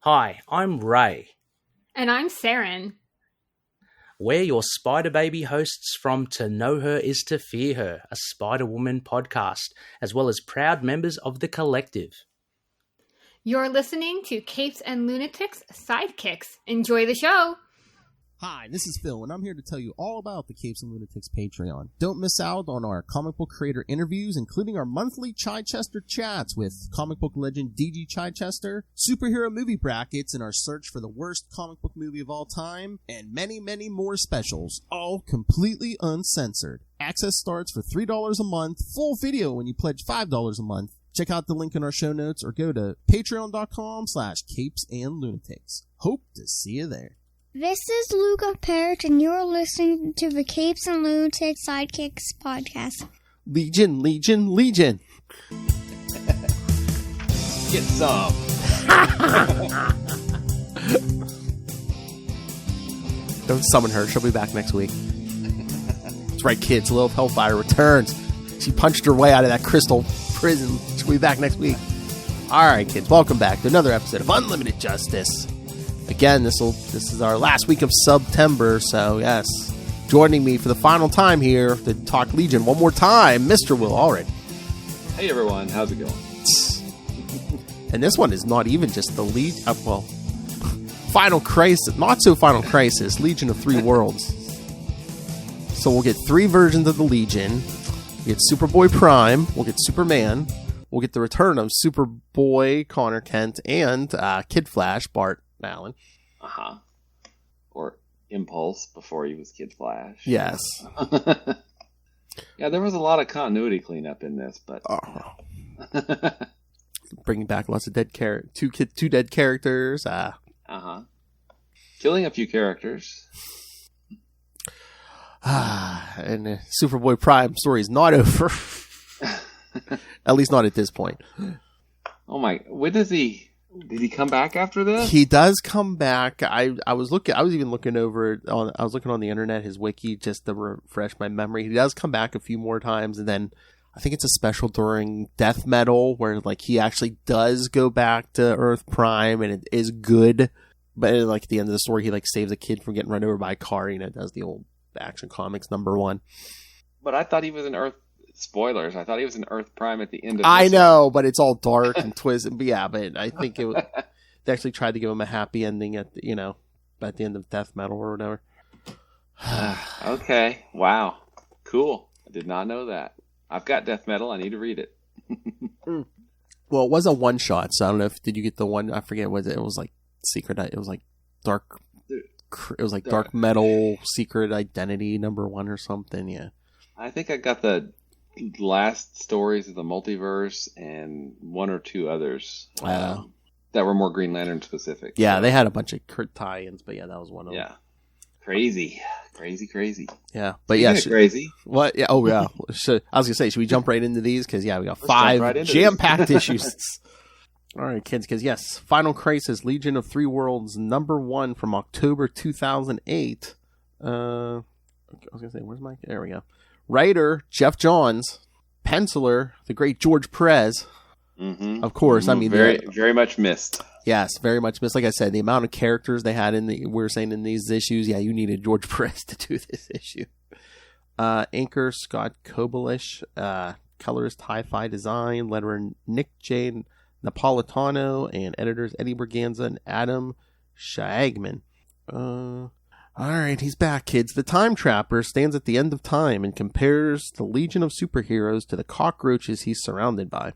Hi, I'm Ray. And I'm Saren. We're your Spider Baby hosts from To Know Her Is to Fear Her, a Spider-Woman podcast, as well as proud members of the collective. You're listening to Capes and Lunatics Sidekicks. Enjoy the show! Hi, this is Phil, and I'm here to tell you all about the Capes and Lunatics Patreon. Don't miss out on our comic book creator interviews, including our monthly Chichester chats with comic book legend D.G. Chichester, superhero movie brackets in our search for the worst comic book movie of all time, and many, many more specials, all completely uncensored. Access starts for $3 a month, full video when you pledge $5 a month. Check out the link in our show notes or go to patreon.com/CapesandLunatics. Hope to see you there. This is Luca Perich, and you're listening to the Capes and Lunatics Sidekicks podcast. Legion, Legion, Legion. Get some. Don't summon her. She'll be back next week. That's right, kids. Lilith Hellfire returns. She punched her way out of that crystal prison. She'll be back next week. All right, kids. Welcome back to another episode of Unlimited Justice. Again, this is our last week of Sub-tember, so yes, joining me for the final time here to talk Legion one more time, Mr. Will Allred. Hey everyone, how's it going? And this one is not even just the Legion, Final Crisis, not so Final Crisis, Legion of Three Worlds. So we'll get three versions of the Legion. We get Superboy-Prime, we'll get Superman, we'll get the return of Superboy, Connor Kent, and Kid Flash, Bart Allen. Or Impulse before he was Kid Flash. Yes. Yeah, there was a lot of continuity cleanup in this, but bringing back lots of dead two dead characters. Killing a few characters. And Superboy-Prime story is not over. At least not at this point. Oh my! When does he? Did he come back after this? He does come back. I was even looking over on. I was looking on the internet, his wiki, just to refresh my memory. He does come back a few more times, and then I think it's a special during Death Metal where like he actually does go back to Earth Prime, and it is good. But like at the end of the story, he like saves a kid from getting run over by a car. You know, does the old Action Comics #1. But I thought he was in Earth. Spoilers. I thought he was in Earth Prime at the end of this. I know, but it's all dark and twisted. But yeah, but I think they actually tried to give him a happy ending at the end of Death Metal or whatever. Okay. Wow. Cool. I did not know that. I've got Death Metal. I need to read it. Well, it was a one shot, so I don't know if did you get the one? I forget what it was like. Secret. It was like dark. It was like Dark Metal Secret Identity #1 or something. Yeah. I think I got the last stories of the multiverse and one or two others that were more Green Lantern specific. Yeah, they had a bunch of tie-ins, but yeah, that was one of them. Yeah, crazy. Yeah, but yeah, crazy. What? Yeah, oh yeah. I was gonna say, should we jump right into these? Because yeah, we got 5 jam-packed issues. All right, kids. Because yes, Final Crisis: Legion of Three Worlds #1 from October 2008. I was gonna say, where's my? There we go. Writer, Jeff Johns. Penciler, the great George Perez. Mm-hmm. Of course, I mean... Very much missed. Yes, very much missed. Like I said, the amount of characters they had we were saying in these issues, yeah, you needed George Perez to do this issue. Anchor, Scott Kobelish. Colorist, Hi-Fi Design. Letterer, Nick J. Napolitano. And editors, Eddie Berganza and Adam Shagman. All right, he's back, kids. The Time Trapper stands at the end of time and compares the Legion of Superheroes to the cockroaches he's surrounded by.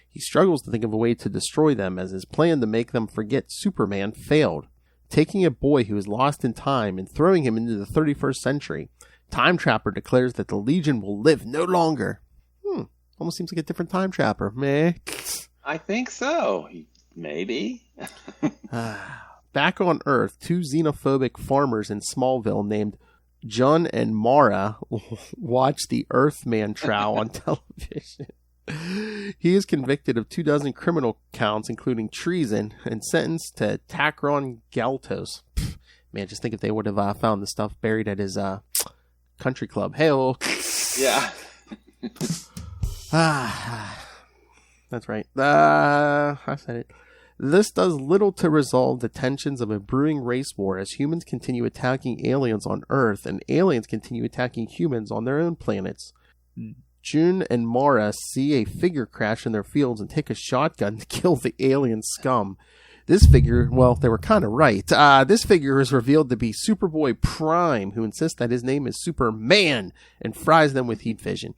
He struggles to think of a way to destroy them as his plan to make them forget Superman failed. Taking a boy who is lost in time and throwing him into the 31st century, Time Trapper declares that the Legion will live no longer. Almost seems like a different Time Trapper. Meh. I think so. Maybe. Back on Earth, 2 xenophobic farmers in Smallville named John and Mara watch the Earthman trial on television. He is convicted of 24 criminal counts, including treason, and sentenced to Takron Galtos. Man, just think if they would have found the stuff buried at his country club. Hey-oh. Yeah. That's right. I said it. This does little to resolve the tensions of a brewing race war as humans continue attacking aliens on Earth and aliens continue attacking humans on their own planets. June and Mara see a figure crash in their fields and take a shotgun to kill the alien scum. This figure, well, they were kind of right. This figure is revealed to be Superboy-Prime, who insists that his name is Superman and fries them with heat vision.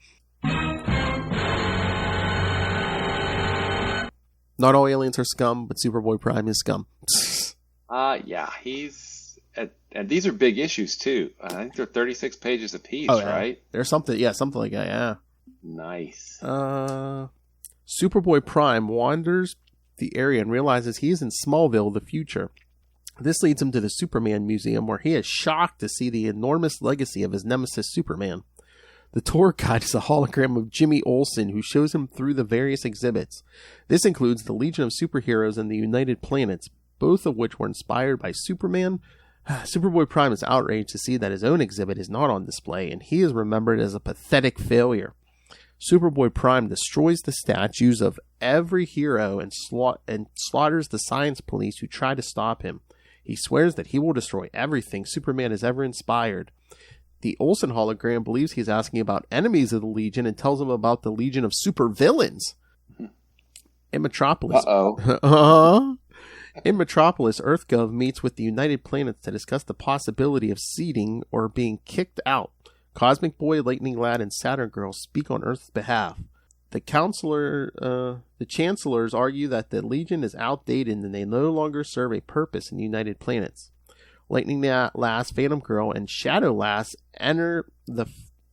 Not all aliens are scum, but Superboy-Prime is scum. Yeah, he's... And these are big issues, too. I think they're 36 pages apiece, right? There's something like that, yeah. Nice. Superboy-Prime wanders the area and realizes he's in Smallville, the future. This leads him to the Superman Museum, where he is shocked to see the enormous legacy of his nemesis Superman. The tour guide is a hologram of Jimmy Olsen, who shows him through the various exhibits. This includes the Legion of Superheroes and the United Planets, both of which were inspired by Superman. Superboy-Prime is outraged to see that his own exhibit is not on display, and he is remembered as a pathetic failure. Superboy-Prime destroys the statues of every hero and slaughters the science police who try to stop him. He swears that he will destroy everything Superman has ever inspired. The Olsen hologram believes he's asking about enemies of the Legion and tells him about the Legion of Supervillains. In Metropolis... In Metropolis, EarthGov meets with the United Planets to discuss the possibility of seeding or being kicked out. Cosmic Boy, Lightning Lad, and Saturn Girl speak on Earth's behalf. The Chancellors argue that the Legion is outdated and they no longer serve a purpose in the United Planets. Lightning Lass, Phantom Girl, and Shadow Lass enter the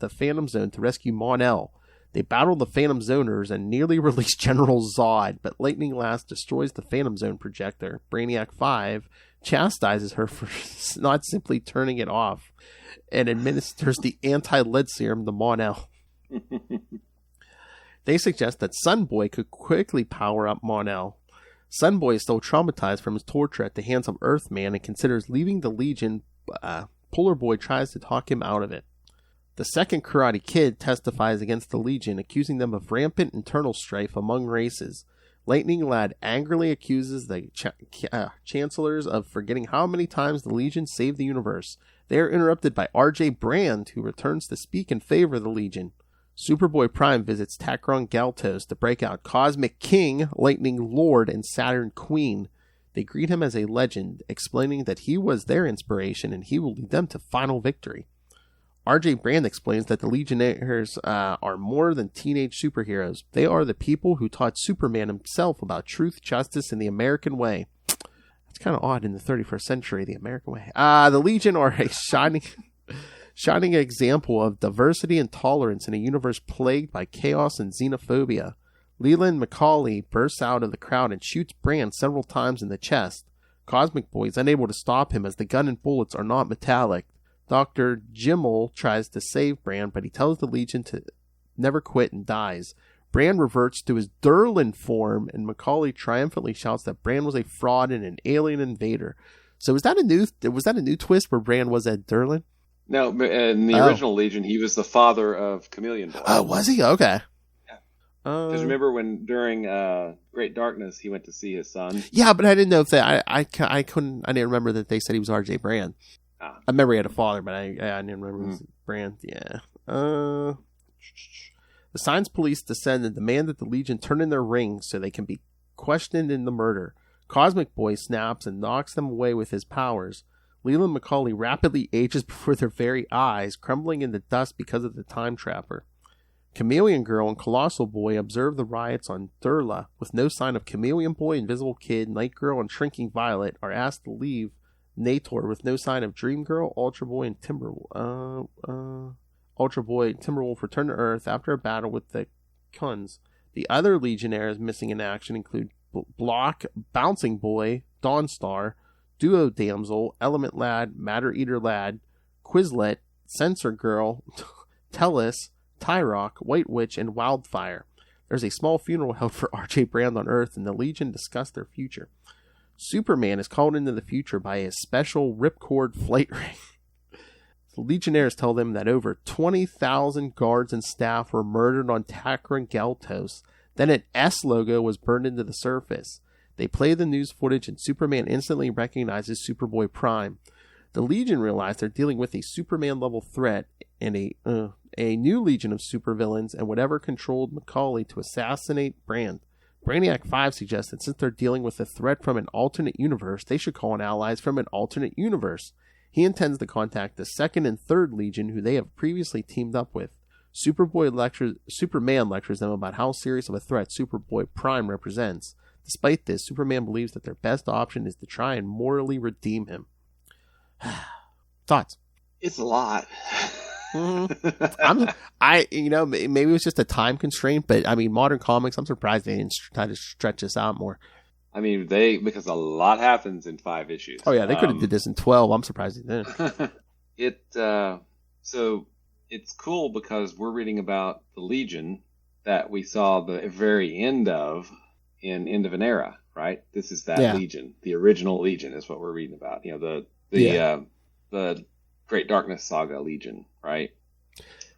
Phantom Zone to rescue Mon-El. They battle the Phantom Zoners and nearly release General Zod, but Lightning Lass destroys the Phantom Zone projector. Brainiac 5 chastises her for not simply turning it off and administers the anti-lead serum to Mon-El. They suggest that Sunboy could quickly power up Mon-El. Sunboy is still traumatized from his torture at the hands of Earthman and considers leaving the Legion. Polar Boy tries to talk him out of it. The second Karate Kid testifies against the Legion, accusing them of rampant internal strife among races. Lightning Lad angrily accuses the Chancellors of forgetting how many times the Legion saved the universe. They are interrupted by R.J. Brand, who returns to speak in favor of the Legion. Superboy-Prime visits Takron Galtos to break out Cosmic King, Lightning Lord, and Saturn Queen. They greet him as a legend, explaining that he was their inspiration and he will lead them to final victory. R.J. Brand explains that the Legionnaires are more than teenage superheroes. They are the people who taught Superman himself about truth, justice, and the American way. That's kind of odd in the 31st century, the American way. The Legion are a shining example of diversity and tolerance in a universe plagued by chaos and xenophobia. Leland McCauley bursts out of the crowd and shoots Brand several times in the chest. Cosmic Boy is unable to stop him as the gun and bullets are not metallic. Dr. Jimmel tries to save Brand, but he tells the Legion to never quit and dies. Brand reverts to his Durlin form, and McCauley triumphantly shouts that Brand was a fraud and an alien invader. So was that a new twist where Brand was at Durlin? No, in the original Legion, he was the father of Chameleon Boy. Oh, was he? Okay. Because remember when during Great Darkness he went to see his son? Yeah, but I didn't know if that. I didn't remember that they said he was R.J. Brand. I remember he had a father, but I didn't remember his Brand. Yeah. The science police descend and demand that the Legion turn in their rings so they can be questioned in the murder. Cosmic Boy snaps and knocks them away with his powers. Leland McCauley rapidly ages before their very eyes, crumbling into dust because of the time trapper. Chameleon Girl and Colossal Boy observe the riots on Durla. With no sign of Chameleon Boy, Invisible Kid, Night Girl, and Shrinking Violet are asked to leave Nator with no sign of Dream Girl, Ultra Boy, and Timberwolf. Ultra Boy and Timberwolf return to Earth after a battle with the Kuns. The other Legionnaires missing in action include Block, Bouncing Boy, Dawnstar, Duo Damsel, Element Lad, Matter Eater Lad, Quizlet, Sensor Girl, Tellus, Tyrock, White Witch, and Wildfire. There's a small funeral held for R.J. Brand on Earth, and the Legion discuss their future. Superman is called into the future by a special ripcord flight ring. The Legionnaires tell them that over 20,000 guards and staff were murdered on Takron Galtos. Then an S logo was burned into the surface. They play the news footage and Superman instantly recognizes Superboy-Prime. The Legion realize they're dealing with a Superman-level threat and a new legion of supervillains and whatever controlled Macaulay to assassinate Brand. Brainiac 5 suggests that since they're dealing with a threat from an alternate universe, they should call in allies from an alternate universe. He intends to contact the 2nd and 3rd Legion, who they have previously teamed up with. Superman lectures them about how serious of a threat Superboy-Prime represents. Despite this, Superman believes that their best option is to try and morally redeem him. Thoughts? It's a lot. Maybe it was just a time constraint, but I mean, modern comics, I'm surprised they didn't try to stretch this out more. I mean, because a lot happens in 5 issues. Oh yeah, they could have did this in 12. I'm surprised they didn't. So it's cool because we're reading about the Legion that we saw the very end of in End of an Era, right? This is that Legion, the original Legion is what we're reading about. You know, the Great Darkness Saga Legion, right?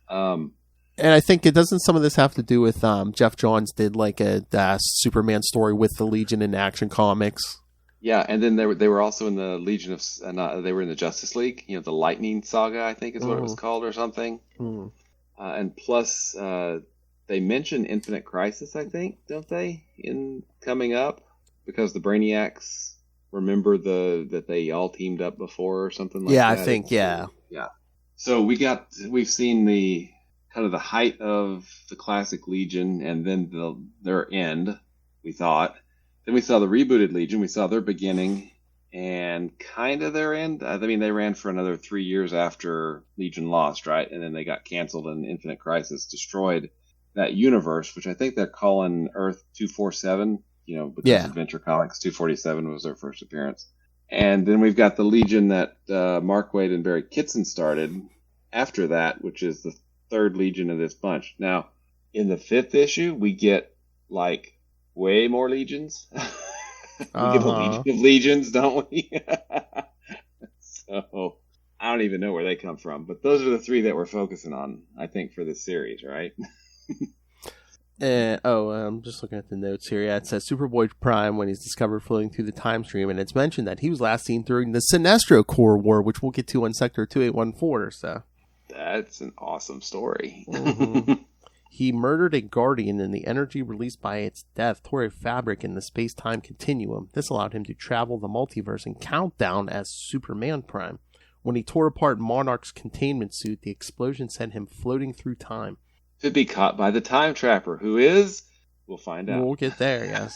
And I think it doesn't. Some of this have to do with Jeff Johns did like a Superman story with the Legion in Action Comics. Yeah, and then they were also in the Legion of they were in the Justice League. You know, the Lightning Saga, I think is what it was called, or something. And plus, they mention Infinite Crisis, I think, don't they? In coming up, because the Brainiacs remember that they all teamed up before or something like that. Yeah, I think, yeah. So we've seen the kind of the height of the classic Legion, and then their end. We thought. Then we saw the rebooted Legion. We saw their beginning and kind of their end. I mean, they ran for another 3 years after Legion lost, right? And then they got canceled, and Infinite Crisis destroyed that universe, which I think they're calling Earth 247. You know, because Adventure Comics 247 was their first appearance. And then we've got the Legion that Mark Waid and Barry Kitson started after that, which is the 3rd Legion of this bunch. Now, in the 5th issue, we get, like, way more Legions. We get a Legion of Legions, don't we? So, I don't even know where they come from. But those are the 3 that we're focusing on, I think, for this series, right? I'm just looking at the notes here. Yeah, it says Superboy-Prime when he's discovered floating through the time stream, and it's mentioned that he was last seen during the Sinestro Corps War, which we'll get to on Sector 2814. So that's an awesome story. He murdered a Guardian, and the energy released by its death tore a fabric in the space-time continuum. This allowed him to travel the multiverse and count down as Superman-Prime. When he tore apart Monarch's containment suit, the explosion sent him floating through time. To be caught by the Time Trapper, who is, we'll find out. We'll get there, yes.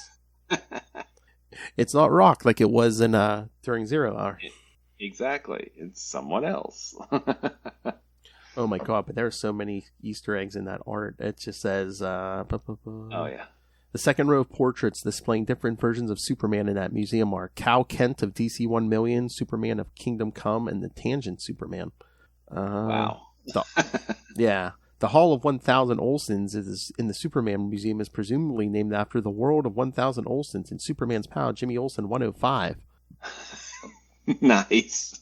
It's not Rock like it was in during Zero Hour. Exactly. It's someone else. Oh my god, but there are so many Easter eggs in that art. It just says, oh yeah. The second row of portraits displaying different versions of Superman in that museum are Cal Kent of DC 1 Million, Superman of Kingdom Come, and the Tangent Superman. Wow. Yeah. The Hall of 1000 Olsens in the Superman Museum is presumably named after the world of 1000 Olsens in Superman's pal Jimmy Olsen 105. Nice.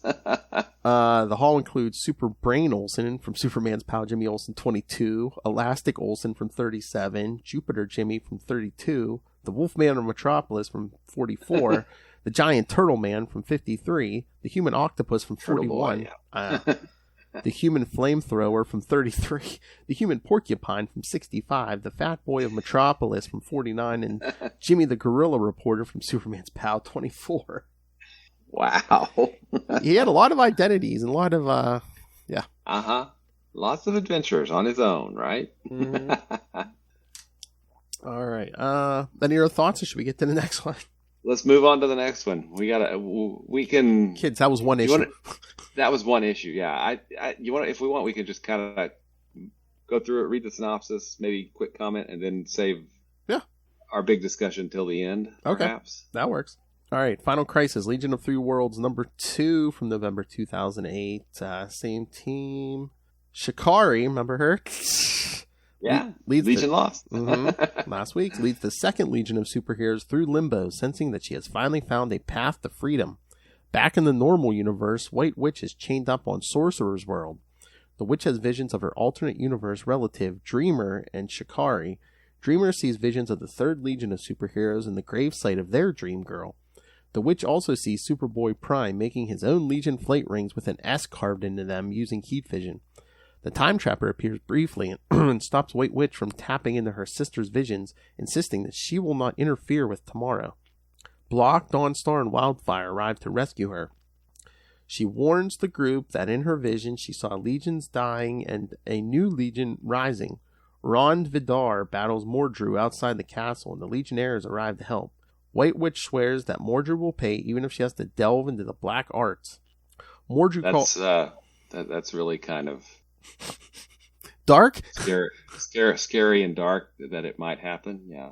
The hall includes Super Brain Olsen from Superman's pal Jimmy Olsen 22, Elastic Olsen from 37, Jupiter Jimmy from 32, the Wolfman of Metropolis from 44, the Giant Turtle Man from 53, the Human Octopus from 41. The Human Flamethrower from 33, the Human Porcupine from 65, the Fat Boy of Metropolis from 49, and Jimmy the Gorilla Reporter from Superman's pal 24. Wow. He had a lot of identities and a lot of, Lots of adventures on his own, right? All right. Any other thoughts, or should we get to the next one? Let's move on to the next one. We can... Kids, that was one issue. That was one issue, yeah. If we want, we can just kind of go through it, read the synopsis, maybe quick comment, and then save our big discussion till the end, perhaps. That works. All right, Final Crisis, Legion of Three Worlds, number 2 from November 2008. Same team. Shikari, remember her? Yeah, Legion lost. Last week, leads the second Legion of Superheroes through limbo, sensing that she has finally found a path to freedom. Back in the normal universe, White Witch is chained up on Sorcerer's World. The witch has visions of her alternate universe relative, Dreamer, and Shikari. Dreamer sees visions of the 3rd Legion of Superheroes in the gravesite of their dream girl. The Witch also sees Superboy-Prime making his own Legion flight rings with an S carved into them using heat vision. The Time Trapper appears briefly and stops White Witch from tapping into her sister's visions, insisting that she will not interfere with tomorrow. Block, Dawnstar, and Wildfire arrive to rescue her. She warns the group that in her vision she saw legions dying and a new legion rising. Ron Vidar battles Mordru outside the castle, and the Legionnaires arrive to help. White Witch swears that Mordru will pay even if she has to delve into the black arts. Mordru that's really kind of dark, scary and dark that it might happen. Yeah.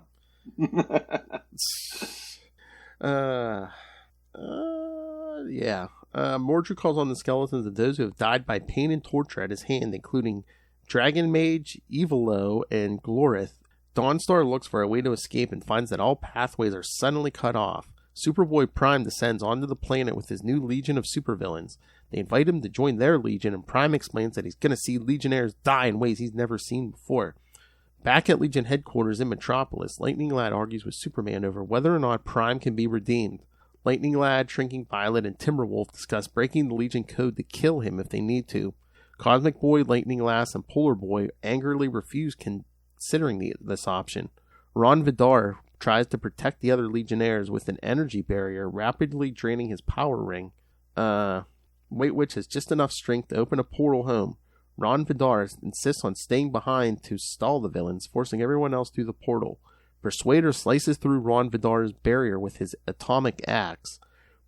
Yeah. Mordru calls on the skeletons of those who have died by pain and torture at his hand, including Dragon Mage, Evilo, and Glorith. Dawnstar looks for a way to escape and finds that all pathways are suddenly cut off. Superboy-Prime descends onto the planet with his new legion of supervillains. They invite him to join their legion, and Prime explains that he's going to see Legionnaires die in ways he's never seen before. Back at Legion headquarters in Metropolis, Lightning Lad argues with Superman over whether or not Prime can be redeemed. Lightning Lad, Shrinking Violet, and Timberwolf discuss breaking the Legion code to kill him if they need to. Cosmic Boy, Lightning Lass, and Polar Boy angrily refuse considering this option. Ron Vidar tries to protect the other Legionnaires with an energy barrier, rapidly draining his power ring. White Witch has just enough strength to open a portal home. Ron Vidar insists on staying behind to stall the villains, forcing everyone else through the portal. Persuader slices through Ron Vidar's barrier with his atomic axe.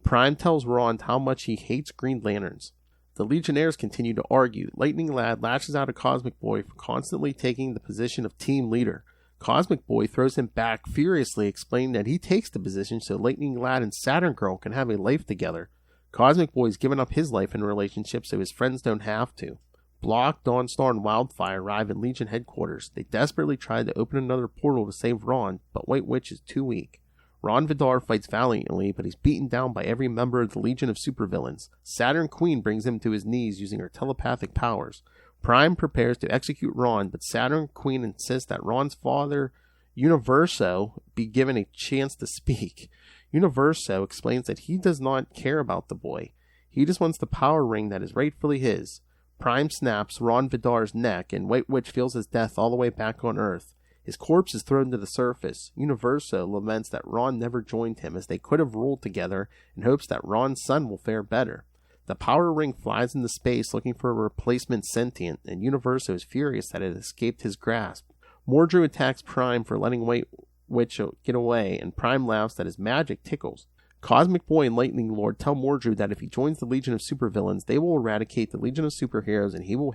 Prime tells Ron how much he hates Green Lanterns. The Legionnaires continue to argue. Lightning Lad lashes out at Cosmic Boy for constantly taking the position of team leader. Cosmic Boy throws him back, furiously explaining that he takes the position so Lightning Lad and Saturn Girl can have a life together. Cosmic Boy's given up his life and relationship so his friends don't have to. Block, Dawnstar, and Wildfire arrive at Legion headquarters. They desperately try to open another portal to save Ron, but White Witch is too weak. Ron Vidar fights valiantly, but he's beaten down by every member of the Legion of Supervillains. Saturn Queen brings him to his knees using her telepathic powers. Prime prepares to execute Ron, but Saturn Queen insists that Ron's father, Universo, be given a chance to speak. Universo explains that he does not care about the boy. He just wants the power ring that is rightfully his. Prime snaps Ron Vidar's neck, and White Witch feels his death all the way back on Earth. His corpse is thrown to the surface. Universo laments that Ron never joined him, as they could have ruled together, and hopes that Ron's son will fare better. The power ring flies into space looking for a replacement sentient, and Universo is furious that it escaped his grasp. Mordru attacks Prime for letting White Witch get away, and Prime laughs that his magic tickles. Cosmic Boy and Lightning Lord tell Mordru that if he joins the Legion of Supervillains, they will eradicate the Legion of Superheroes, and he will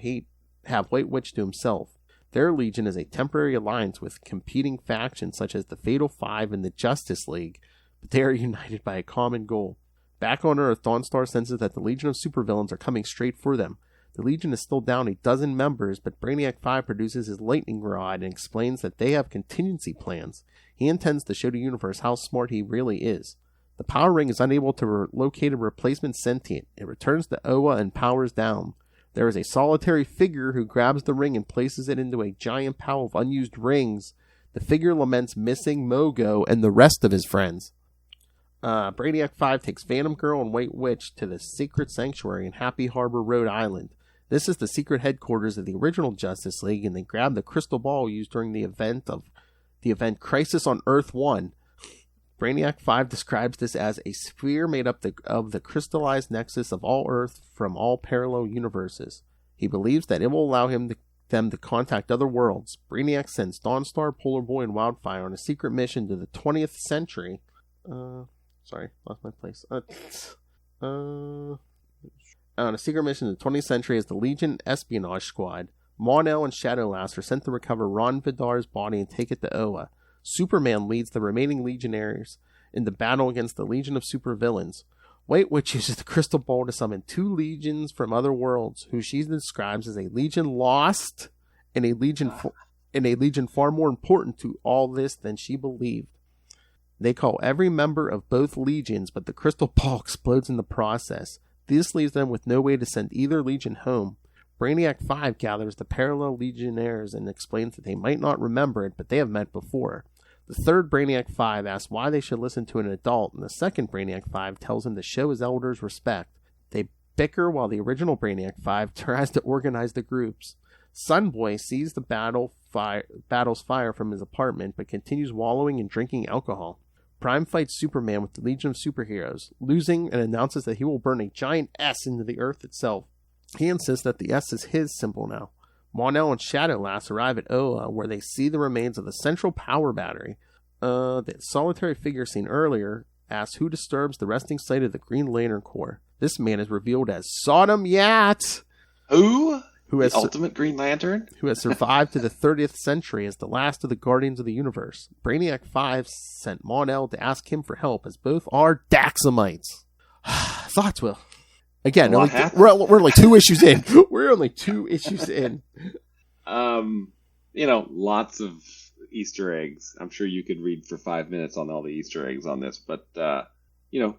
have White Witch to himself. Their Legion is a temporary alliance with competing factions such as the Fatal Five and the Justice League, but they are united by a common goal. Back on Earth, Dawnstar senses that the Legion of Supervillains are coming straight for them. The Legion is still down a dozen members, but Brainiac 5 produces his lightning rod and explains that they have contingency plans. He intends to show the universe how smart he really is. The power ring is unable to locate a replacement sentient. It returns to Oa and powers down. There is a solitary figure who grabs the ring and places it into a giant pile of unused rings. The figure laments missing Mogo and the rest of his friends. Brainiac 5 takes Phantom Girl and White Witch to the secret sanctuary in Happy Harbor, Rhode Island. This is the secret headquarters of the original Justice League, and they grab the crystal ball used during the event Crisis on Earth 1. Brainiac 5 describes this as a sphere made up of the crystallized nexus of all Earth from all parallel universes. He believes that it will allow them to contact other worlds. Brainiac sends Dawnstar, Polar Boy, and Wildfire on a secret mission to the 20th century. Sorry, lost my place. On a secret mission to the 20th century as the Legion Espionage Squad. Mon-El and Shadowlass are sent to recover Ron Vidar's body and take it to Oa. Superman leads the remaining Legionnaires in the battle against the Legion of Supervillains. White Witch uses the crystal ball to summon two legions from other worlds, who she describes as a legion lost and a legion far more important to all this than she believed. They call every member of both legions, but the crystal ball explodes in the process. This leaves them with no way to send either legion home. Brainiac 5 gathers the parallel Legionnaires and explains that they might not remember it, but they have met before. The third Brainiac 5 asks why they should listen to an adult, and the second Brainiac 5 tells him to show his elders respect. They bicker while the original Brainiac 5 tries to organize the groups. Sunboy sees the battle's fire from his apartment, but continues wallowing and drinking alcohol. Prime fights Superman with the Legion of Superheroes, losing and announces that he will burn a giant S into the earth itself. He insists that the S is his symbol now. Mon-El and Shadowlass arrive at Oa, where they see the remains of the central power battery. The solitary figure seen earlier asks who disturbs the resting site of the Green Lantern Corps. This man is revealed as Sodom Yat! Who has the ultimate Green Lantern? Who has survived to the 30th century as the last of the Guardians of the Universe. Brainiac 5 sent Mon-El to ask him for help, as both are Daxamites. Thoughts, Will? Again, we're only 2 issues in. We're only 2 issues in. Lots of Easter eggs. I'm sure you could read for 5 minutes on all the Easter eggs on this, but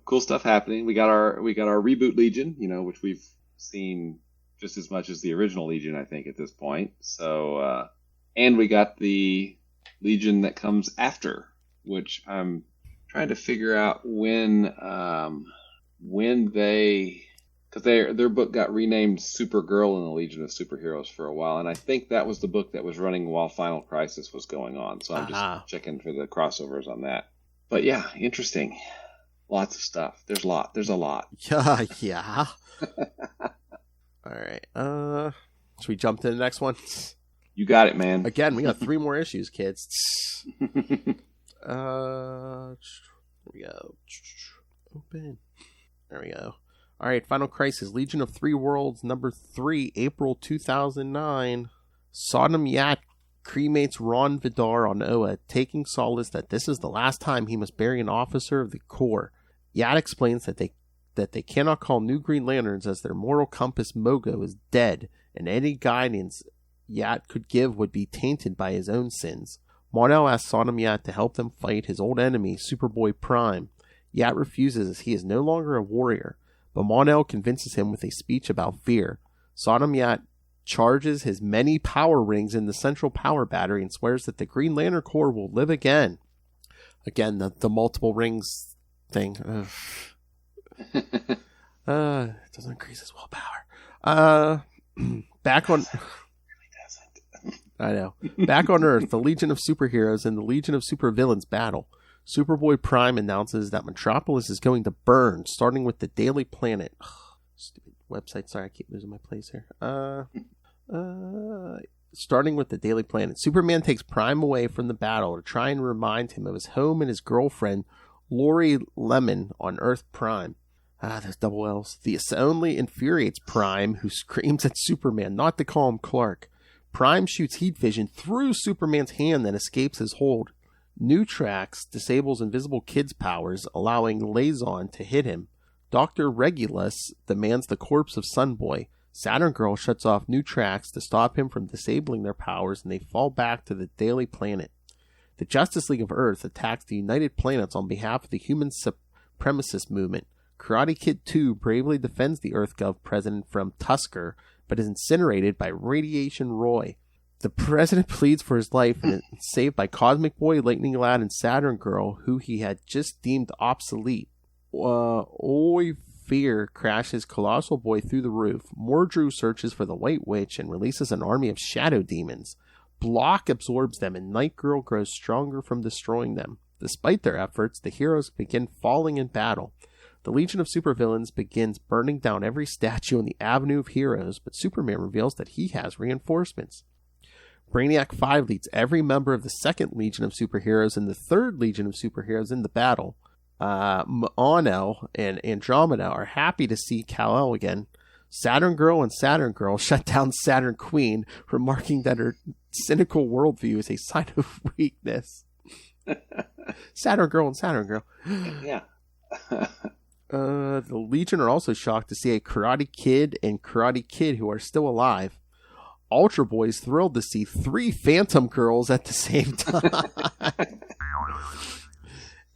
cool stuff happening. We got our reboot Legion, which we've seen just as much as the original Legion, I think, at this point. So, and we got the Legion that comes after, which I'm trying to figure out when they, because their book got renamed Supergirl in the Legion of Superheroes for a while, and I think that was the book that was running while Final Crisis was going on. So I'm just checking for the crossovers on that. But yeah, interesting. Lots of stuff. There's a lot. Yeah. All right. Should we jump to the next one? You got it, man. Again, we got 3 more issues, kids. Here we go. Open. There we go. All right, Final Crisis, Legion of 3 Worlds, number 3, April 2009. Sodom Yat cremates Ron Vidar on Oa, taking solace that this is the last time he must bury an officer of the Corps. Yat explains that they cannot call new Green Lanterns as their moral compass Mogo is dead, and any guidance Yat could give would be tainted by his own sins. Mon-El asks Sodom Yat to help them fight his old enemy, Superboy-Prime. Yat refuses as he is no longer a warrior, but Mon-El convinces him with a speech about fear. Sodom Yat charges his many power rings in the central power battery and swears that the Green Lantern Corps will live again. Again, the multiple rings thing. It doesn't increase his willpower. Back on... I know. Back on Earth, the Legion of Superheroes and the Legion of Supervillains battle. Superboy-Prime announces that Metropolis is going to burn, starting with the Daily Planet. Stupid website. Sorry, I keep losing my place here. Starting with the Daily Planet. Superman takes Prime away from the battle to try and remind him of his home and his girlfriend, Lori Lemon, on Earth Prime. There's double L's. This only infuriates Prime, who screams at Superman not to call him Clark. Prime shoots heat vision through Superman's hand that escapes his hold. Nutrax disables Invisible Kid's powers, allowing Lazon to hit him. Dr. Regulus demands the corpse of Sunboy. Saturn Girl shuts off Nutrax to stop him from disabling their powers, and they fall back to the Daily Planet. The Justice League of Earth attacks the United Planets on behalf of the human supremacist movement. Karate Kid 2 bravely defends the EarthGov president from Tusker, but is incinerated by Radiation Roy. The president pleads for his life and is saved by Cosmic Boy, Lightning Lad, and Saturn Girl, who he had just deemed obsolete. Oi Fear crashes Colossal Boy through the roof. Mordru searches for the White Witch and releases an army of shadow demons. Block absorbs them, and Night Girl grows stronger from destroying them. Despite their efforts, the heroes begin falling in battle. The Legion of Supervillains begins burning down every statue in the Avenue of Heroes, but Superman reveals that he has reinforcements. Brainiac 5 leads every member of the 2nd Legion of Superheroes and the 3rd Legion of Superheroes in the battle. Mon-El and Andromeda are happy to see Kal-El again. Saturn Girl and Saturn Girl shut down Saturn Queen, remarking that her cynical worldview is a sign of weakness. Saturn Girl and Saturn Girl. Yeah. The Legion are also shocked to see a Karate Kid and Karate Kid who are still alive. Ultra Boy is thrilled to see 3 Phantom Girls at the same time.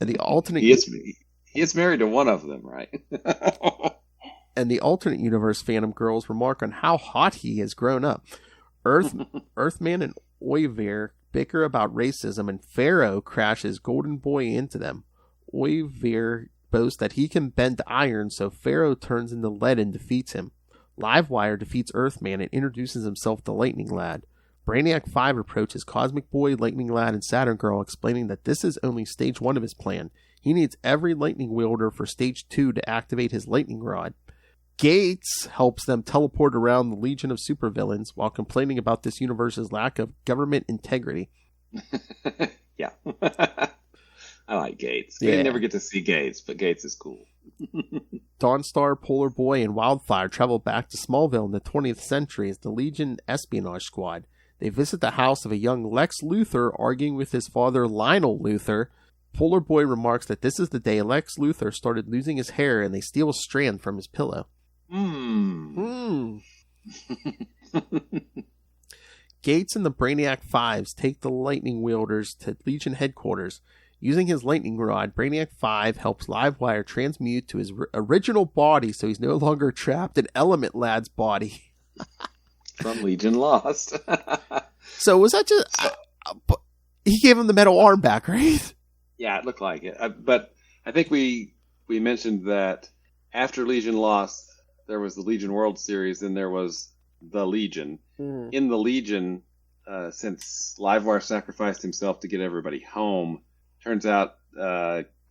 And the alternate... He is married to one of them, right? And the alternate universe Phantom girls remark on how hot he has grown up. Earthman and Oivir bicker about racism, and Pharaoh crashes Golden Boy into them. Oivir boasts that he can bend iron, so Pharaoh turns into lead and defeats him. Livewire defeats Earthman and introduces himself to Lightning Lad. Brainiac 5 approaches Cosmic Boy, Lightning Lad, and Saturn Girl, explaining that this is only stage 1 of his plan. He needs every lightning wielder for stage 2 to activate his lightning rod. Gates helps them teleport around the Legion of Supervillains while complaining about this universe's lack of government integrity. Yeah. I like Gates. Yeah. You never get to see Gates, but Gates is cool. Dawnstar, Polar Boy, and Wildfire travel back to Smallville in the 20th century as the Legion espionage squad. They visit the house of a young Lex Luthor arguing with his father Lionel Luthor. Polar Boy remarks that this is the day Lex Luthor started losing his hair and they steal a strand from his pillow. Gates and the Brainiac Fives take the Lightning Wielders to Legion headquarters. Using his lightning rod, Brainiac 5 helps Livewire transmute to his original body so he's no longer trapped in Element Lad's body. From Legion Lost. So was that just... he gave him the metal arm back, right? Yeah, it looked like it. But I think we mentioned that after Legion Lost, there was the Legion World Series, and there was the Legion. In the Legion, since Livewire sacrificed himself to get everybody home, turns out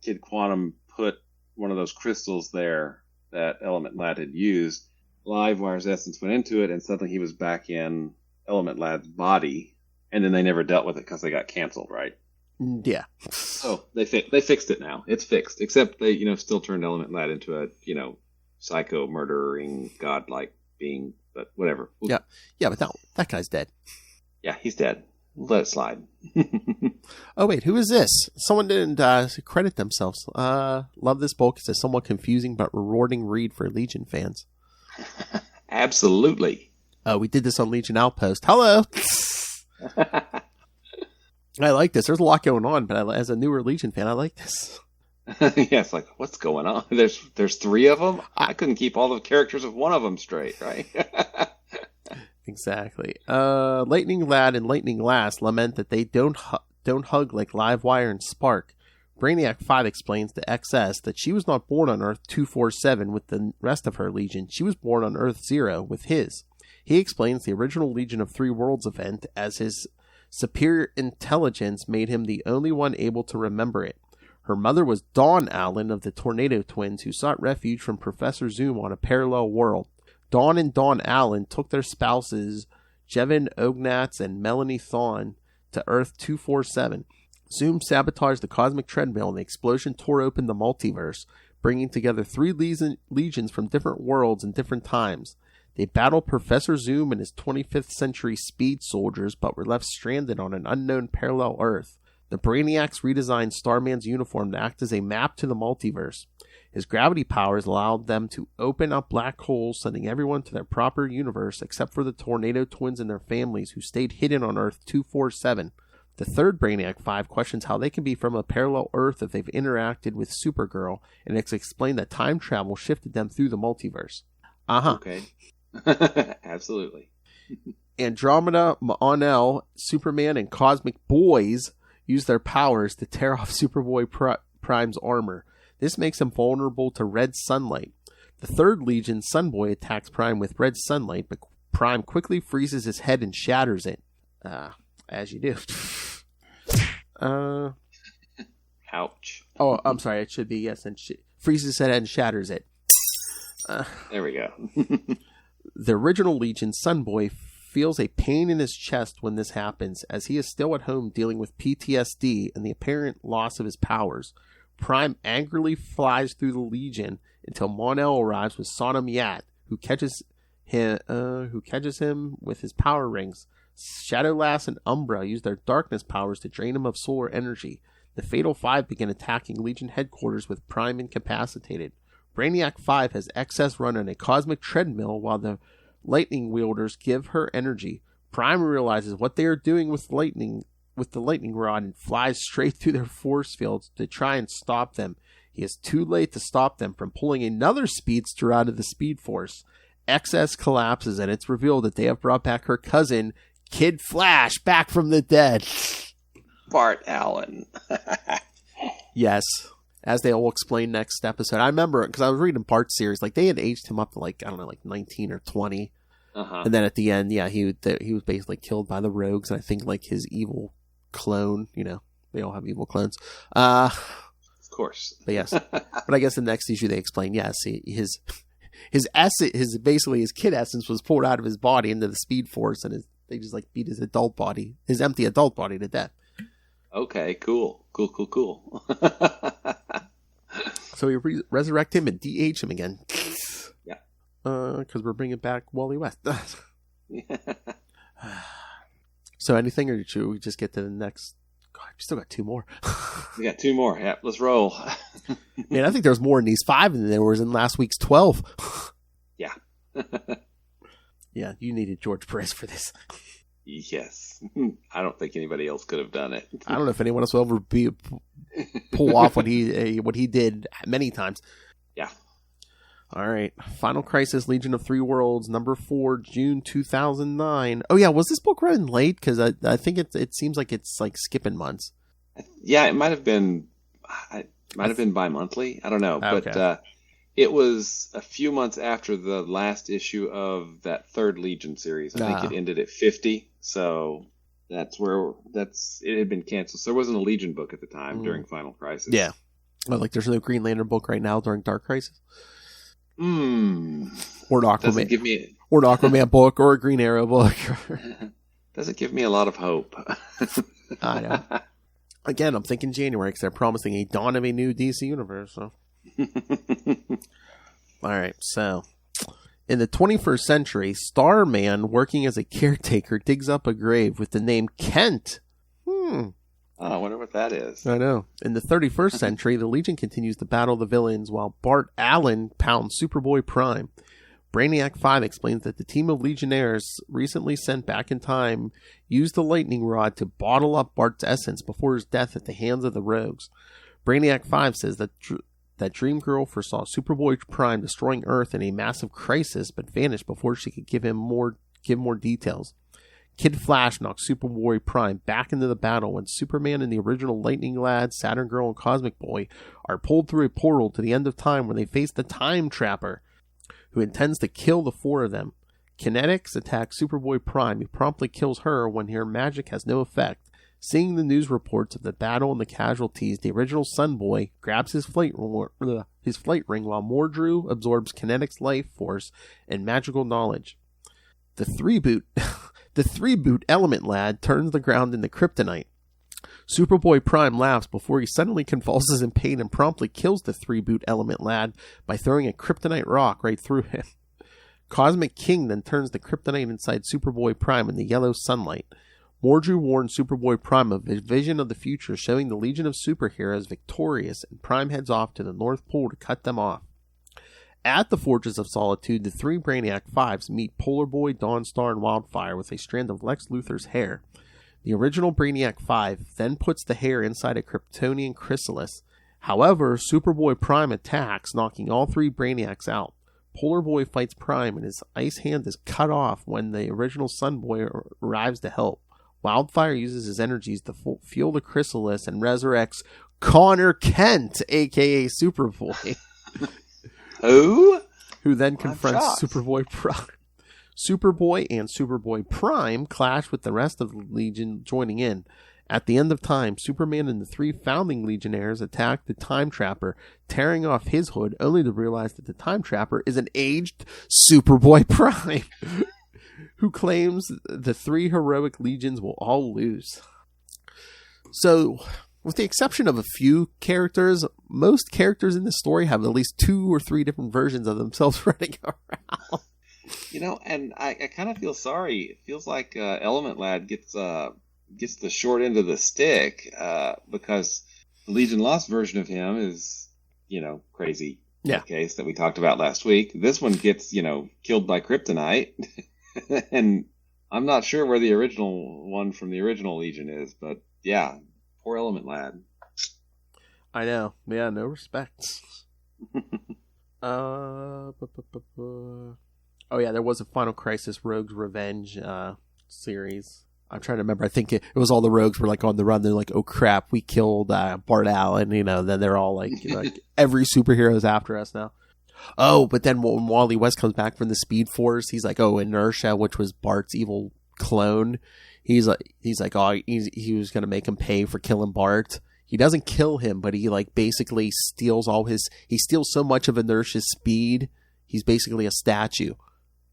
Kid Quantum put one of those crystals there that Element Lad had used. Livewire's essence went into it, and suddenly he was back in Element Lad's body, and then they never dealt with it because they got canceled, right? Yeah. Oh, they fixed it now. It's fixed, except they still turned Element Lad into a psycho murdering godlike being, but whatever. Yeah, but that guy's dead. Yeah, he's dead. Let it slide. Oh wait, who is this? Someone didn't credit themselves. Love this book. It's a somewhat confusing but rewarding read for Legion fans. Absolutely. We did this on Legion Outpost. Hello. I like this. There's a lot going on, but as a newer Legion fan, I like this. Yeah, it's like, what's going on? There's 3 of them? I couldn't keep all the characters of one of them straight, right? Exactly. Lightning Lad and Lightning Lass lament that they don't hug like Livewire and Spark. Brainiac 5 explains to XS that she was not born on Earth 247 with the rest of her Legion. She was born on Earth 0 with his. He explains the original Legion of 3 Worlds event as his superior intelligence made him the only one able to remember it. Her mother was Dawn Allen of the Tornado Twins, who sought refuge from Professor Zoom on a parallel world. Dawn and Dawn Allen took their spouses, Jevin Ognatz and Melanie Thawne, to Earth 247. Zoom sabotaged the cosmic treadmill, and the explosion tore open the multiverse, bringing together 3 legions from different worlds and different times. They battled Professor Zoom and his 25th century speed soldiers, but were left stranded on an unknown parallel Earth. The Brainiacs redesigned Starman's uniform to act as a map to the multiverse. His gravity powers allowed them to open up black holes, sending everyone to their proper universe except for the Tornado Twins and their families, who stayed hidden on Earth 247. The third Brainiac 5 questions how they can be from a parallel Earth if they've interacted with Supergirl, and it's explained that time travel shifted them through the multiverse. Okay. Absolutely. Andromeda, Mon-El, Superman, and Cosmic Boys use their powers to tear off Superboy-Prime's armor. This makes him vulnerable to red sunlight. The third Legion, Sunboy, attacks Prime with red sunlight, but Prime quickly freezes his head and shatters it. As you do. Ouch. Oh, I'm sorry. It should be, yes, and freezes his head and shatters it. There we go. The original Legion, Sunboy, feels a pain in his chest when this happens, as he is still at home dealing with PTSD and the apparent loss of his powers. Prime angrily flies through the Legion until Mon-El arrives with Sonam Yat, who catches him with his power rings. Shadowlass and Umbra use their darkness powers to drain him of solar energy. The Fatal 5 begin attacking Legion headquarters with Prime incapacitated. Brainiac 5 has excess run on a cosmic treadmill while the lightning wielders give her energy. Prime realizes what they are doing with the lightning rod and flies straight through their force fields to try and stop them. He is too late to stop them from pulling another speedster out of the Speed Force. XS collapses, and it's revealed that they have brought back her cousin, Kid Flash, back from the dead. Bart Allen. Yes. As they will explain next episode. I remember, because I was reading Bart's series, like, they had aged him up to, like, I don't know, like 19 or 20. Uh-huh. And then at the end, yeah, he was basically killed by the rogues, and I think, like, his evil clone, you know, they all have evil clones. Of course. But yes. But I guess the next issue they explain, yes, his essence, basically his kid essence was pulled out of his body into the Speed Force, and they just, like, beat his empty adult body to death. Okay, cool. So we resurrect him and DH him again. Yeah. Because we're bringing back Wally West. So anything, or should we just get to the next? God, we still got 2 more. We got 2 more. Yeah, let's roll. Man, I think there's more in these 5 than there was in last week's 12. Yeah. Yeah, you needed George Perez for this. Yes. I don't think anybody else could have done it. I don't know if anyone else will ever pull off what he did many times. Yeah. All right. Final Crisis, Legion of Three Worlds, number 4, June 2009. Oh yeah, was this book written late? Because I think it seems like it's like skipping months. Yeah, it might have been. It might have been bi-monthly. I don't know, okay. But it was a few months after the last issue of that 3rd Legion series. I think it ended at 50. So it had been canceled. So there wasn't a Legion book at the time during Final Crisis. Yeah. Well, like there's no Green Lantern book right now during Dark Crisis. Or an Aquaman. Or an Aquaman book or a Green Arrow book. Doesn't give me a lot of hope. I know. Again, I'm thinking January because they're promising a dawn of a new DC universe. So. All right, so in the 21st century, Starman, working as a caretaker, digs up a grave with the name Kent. Oh, I wonder what that is. I know. In the 31st century, the Legion continues to battle the villains while Bart Allen pounds Superboy-Prime. Brainiac 5 explains that the team of Legionnaires recently sent back in time used the lightning rod to bottle up Bart's essence before his death at the hands of the rogues. Brainiac 5 says that Dream Girl foresaw Superboy-Prime destroying Earth in a massive crisis, but vanished before she could give more details. Kid Flash knocks Superboy-Prime back into the battle when Superman and the original Lightning Lad, Saturn Girl, and Cosmic Boy are pulled through a portal to the end of time where they face the Time Trapper, who intends to kill the 4 of them. Kinetics attacks Superboy-Prime, who promptly kills her when her magic has no effect. Seeing the news reports of the battle and the casualties, the original Sunboy grabs his flight ring while Mordru absorbs Kinetic's life force and magical knowledge. The three-boot Element Lad turns the ground into kryptonite. Superboy-Prime laughs before he suddenly convulses in pain and promptly kills the 3-boot Element Lad by throwing a kryptonite rock right through him. Cosmic King then turns the kryptonite inside Superboy-Prime in the yellow sunlight. Mordru warns Superboy-Prime of a vision of the future showing the Legion of Superheroes victorious, and Prime heads off to the North Pole to cut them off. At the Fortress of Solitude, the 3 Brainiac 5s meet Polar Boy, Dawnstar, and Wildfire with a strand of Lex Luthor's hair. The original Brainiac 5 then puts the hair inside a Kryptonian chrysalis. However, Superboy-Prime attacks, knocking all 3 Brainiacs out. Polar Boy fights Prime, and his ice hand is cut off when the original Sunboy arrives to help. Wildfire uses his energies to fuel the chrysalis and resurrects Connor Kent, a.k.a. Superboy. Who then confronts Superboy-Prime. Superboy and Superboy-Prime clash with the rest of the Legion joining in. At the end of time, Superman and the 3 founding Legionnaires attack the Time Trapper, tearing off his hood only to realize that the Time Trapper is an aged Superboy-Prime, who claims the 3 heroic legions will all lose. So, with the exception of a few characters, most characters in this story have at least 2 or 3 different versions of themselves running around. You know, and I kind of feel sorry. It feels like Element Lad gets the short end of the stick because the Legion Lost version of him is, crazy. Yeah. Case that we talked about last week. This one gets, killed by kryptonite. And I'm not sure where the original one from the original Legion is, but yeah, poor Element Lad. I know. Yeah, no respect. Oh yeah, there was a Final Crisis Rogues Revenge series. I'm trying to remember. I think it was all the rogues were like on the run. They're like, "Oh crap, we killed Bart Allen." Then they're all like every superhero is after us now. Oh, but then when Wally West comes back from the Speed Force, he's like, "Oh, Inertia," which was Bart's evil clone. He's like, "Oh, he was gonna make him pay for killing Bart." He doesn't kill him, but he like basically steals he steals so much of Inertia's speed. He's basically a statue.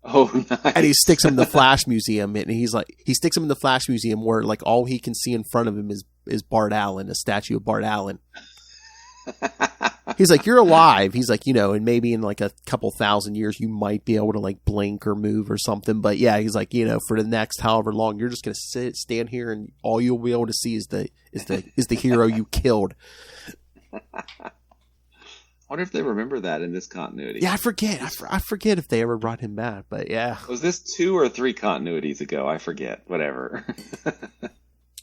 Oh, nice. And he sticks him in the Flash Museum, and he sticks him in the Flash Museum where like all he can see in front of him is Bart Allen, a statue of Bart Allen. He's like, "You're alive." He's like, and maybe in like a couple thousand years you might be able to like blink or move or something. But yeah, he's like, for the next however long, you're just gonna stand here, and all you'll be able to see is the hero you killed. I wonder if they remember that in this continuity. Yeah, I forget. I forget if they ever brought him back, but yeah. Was this 2 or 3 continuities ago? I forget. Whatever.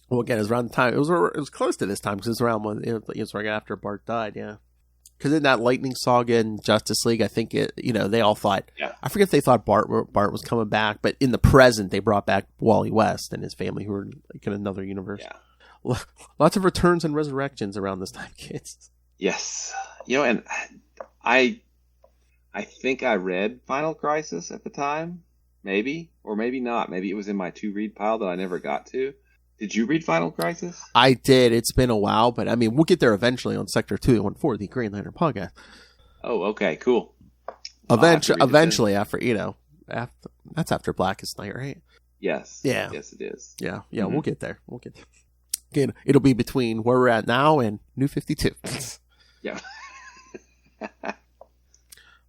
Well, again, it was around the time. It was close to this time because it was around when it was right after Bart died. Yeah, because in that Lightning Saga in Justice League, I think they all thought. Yeah. I forget if they thought Bart was coming back, but in the present, they brought back Wally West and his family, who were like in another universe. Yeah. Lots of returns and resurrections around this time, kids. Yes. And I think I read Final Crisis at the time, maybe, or maybe not. Maybe it was in my to-read pile that I never got to. Did you read Final Crisis? I did. It's been a while, but I mean, we'll get there eventually on Sector 214, the Green Lantern podcast. Oh, okay, cool. Eventually, after that's after Blackest Night, right? Yes. Yeah. Yes, it is. Yeah. Mm-hmm. We'll get there. Again, it'll be between where we're at now and New 52. Yeah.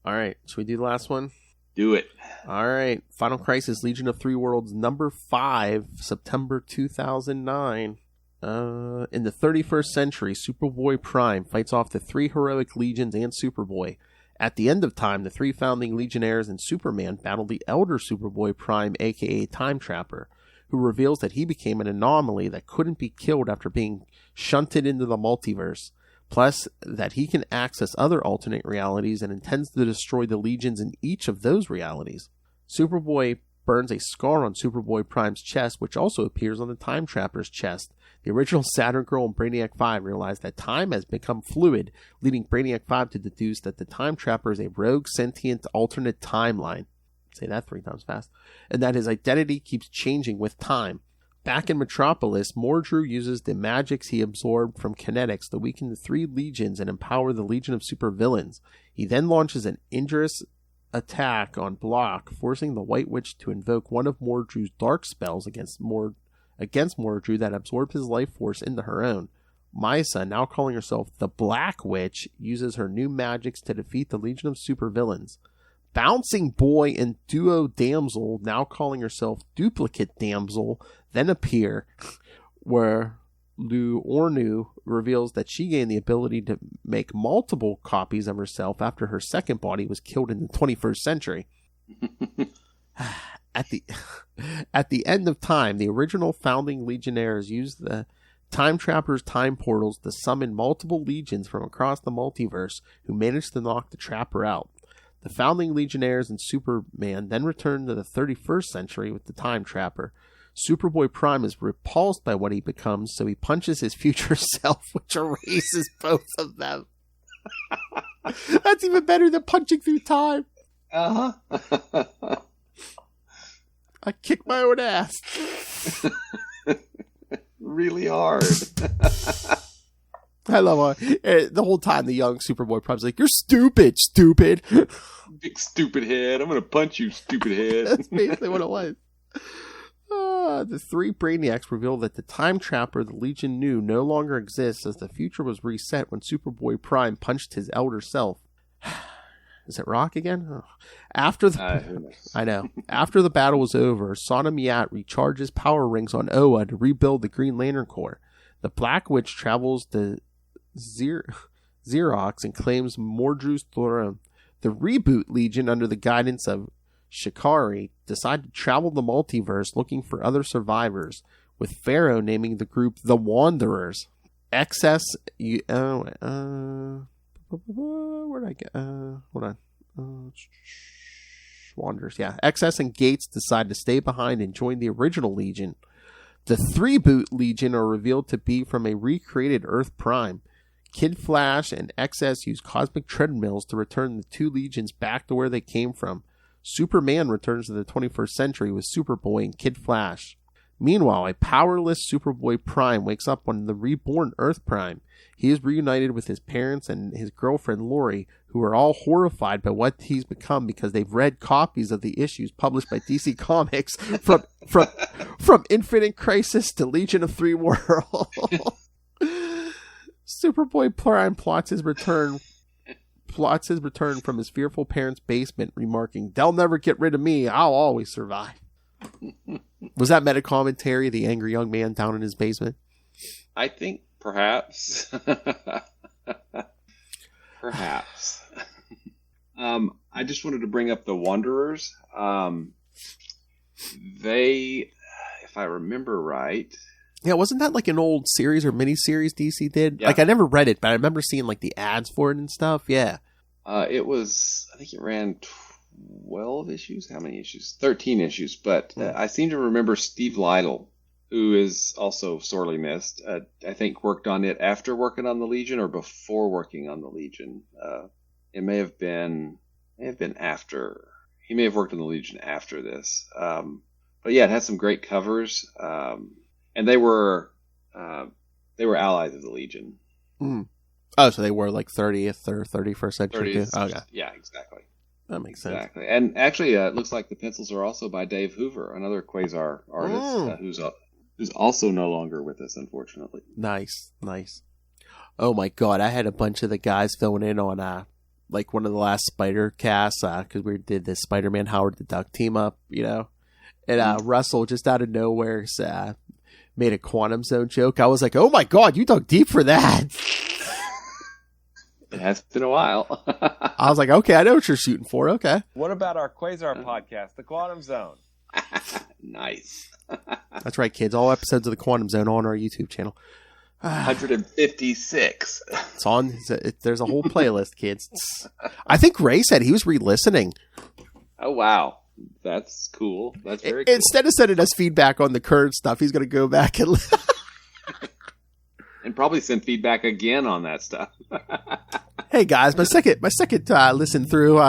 All right. Should we do the last one? Do it. All right. Final Crisis, Legion of Three Worlds, number 5, September 2009. In the 31st century, Superboy-Prime fights off the 3 heroic legions and Superboy. At the end of time, the 3 founding legionnaires and Superman battle the elder Superboy-Prime, aka Time Trapper, who reveals that he became an anomaly that couldn't be killed after being shunted into the multiverse. Plus, that he can access other alternate realities and intends to destroy the legions in each of those realities. Superboy burns a scar on Superboy-Prime's chest, which also appears on the Time Trapper's chest. The original Saturn Girl and Brainiac 5 realize that time has become fluid, leading Brainiac 5 to deduce that the Time Trapper is a rogue, sentient, alternate timeline. Say that 3 times fast. And that his identity keeps changing with time. Back in Metropolis, Mordru uses the magics he absorbed from kinetics to weaken the 3 legions and empower the Legion of Supervillains. He then launches an injurious attack on Block, forcing the White Witch to invoke one of Mordru's dark spells against Mordru that absorbed his life force into her own. Misa, now calling herself the Black Witch, uses her new magics to defeat the Legion of Supervillains. Bouncing Boy and Duo Damsel, now calling herself Duplicate Damsel, then appear, where Lu Ornu reveals that she gained the ability to make multiple copies of herself after her second body was killed in the 21st century. At the end of time, the original founding legionnaires used the Time Trapper's time portals to summon multiple legions from across the multiverse who managed to knock the Trapper out. The founding legionnaires and Superman then return to the 31st century with the Time Trapper. Superboy-Prime is repulsed by what he becomes, so he punches his future self, which erases both of them. That's even better than punching through time. Uh-huh. I kick my own ass. Really hard. I love it. The whole time the young Superboy-Prime's like, "You're stupid. Big stupid head. I'm going to punch you, stupid head." That's basically what it was. The 3 Brainiacs reveal that the Time Trapper the Legion knew no longer exists, as the future was reset when Superboy-Prime punched his elder self. Is it Rock again? Oh. After the battle was over, Sonomiat recharges power rings on Oa to rebuild the Green Lantern Corps. The Black Witch travels to Xerox and claims Mordru's throne. The Reboot Legion, under the guidance of Shikari, decide to travel the multiverse looking for other survivors, with Pharaoh naming the group the Wanderers. Excess. Where'd I get? Hold on. Wanderers. Yeah. Excess and Gates decide to stay behind and join the original Legion. The 3-boot Legion are revealed to be from a recreated Earth Prime. Kid Flash and Excess use cosmic treadmills to return the 2 legions back to where they came from. Superman returns to the 21st century with Superboy and Kid Flash. Meanwhile, a powerless Superboy-Prime wakes up on the reborn Earth Prime. He is reunited with his parents and his girlfriend Lori, who are all horrified by what he's become because they've read copies of the issues published by DC Comics from Infinite Crisis to Legion of Three Worlds. Superboy-Prime plots his return from his fearful parents' basement, remarking, "They'll never get rid of me. I'll always survive." Was that meta commentary, the angry young man down in his basement? I think perhaps. Perhaps. I just wanted to bring up the Wanderers. They, if I remember right... Yeah, wasn't that like an old series or miniseries DC did? Yeah. Like, I never read it, but I remember seeing like the ads for it and stuff. Yeah. It was, I think it ran 12 issues. How many issues? 13 issues. But I seem to remember Steve Lytle, who is also sorely missed. I think worked on it after working on the Legion or before working on the Legion. It may have been after. He may have worked on the Legion after this. But yeah, it has some great covers. And they were allies of the Legion. Mm. Oh, so they were like 30th or 31st century. 30th, okay. Yeah, exactly. That makes sense. Exactly. And actually, it looks like the pencils are also by Dave Hoover, another Quasar artist who's also no longer with us, unfortunately. Nice. Oh my God, I had a bunch of the guys filling in on like one of the last Spider casts because we did this Spider-Man Howard the Duck team up, and Russell just out of nowhere made a Quantum Zone joke. I was like, oh my God, you dug deep for that. It has been a while. I was like, okay, I know what you're shooting for. Okay. What about our Quasar podcast, The Quantum Zone? Nice. That's right, kids. All episodes of The Quantum Zone on our YouTube channel. 156. It's on. There's a whole playlist, kids. I think Ray said he was re-listening. Oh, wow. That's cool. That's very cool. Instead of sending us feedback on the current stuff, he's going to go back and and probably send feedback again on that stuff. Hey guys, my second listen through.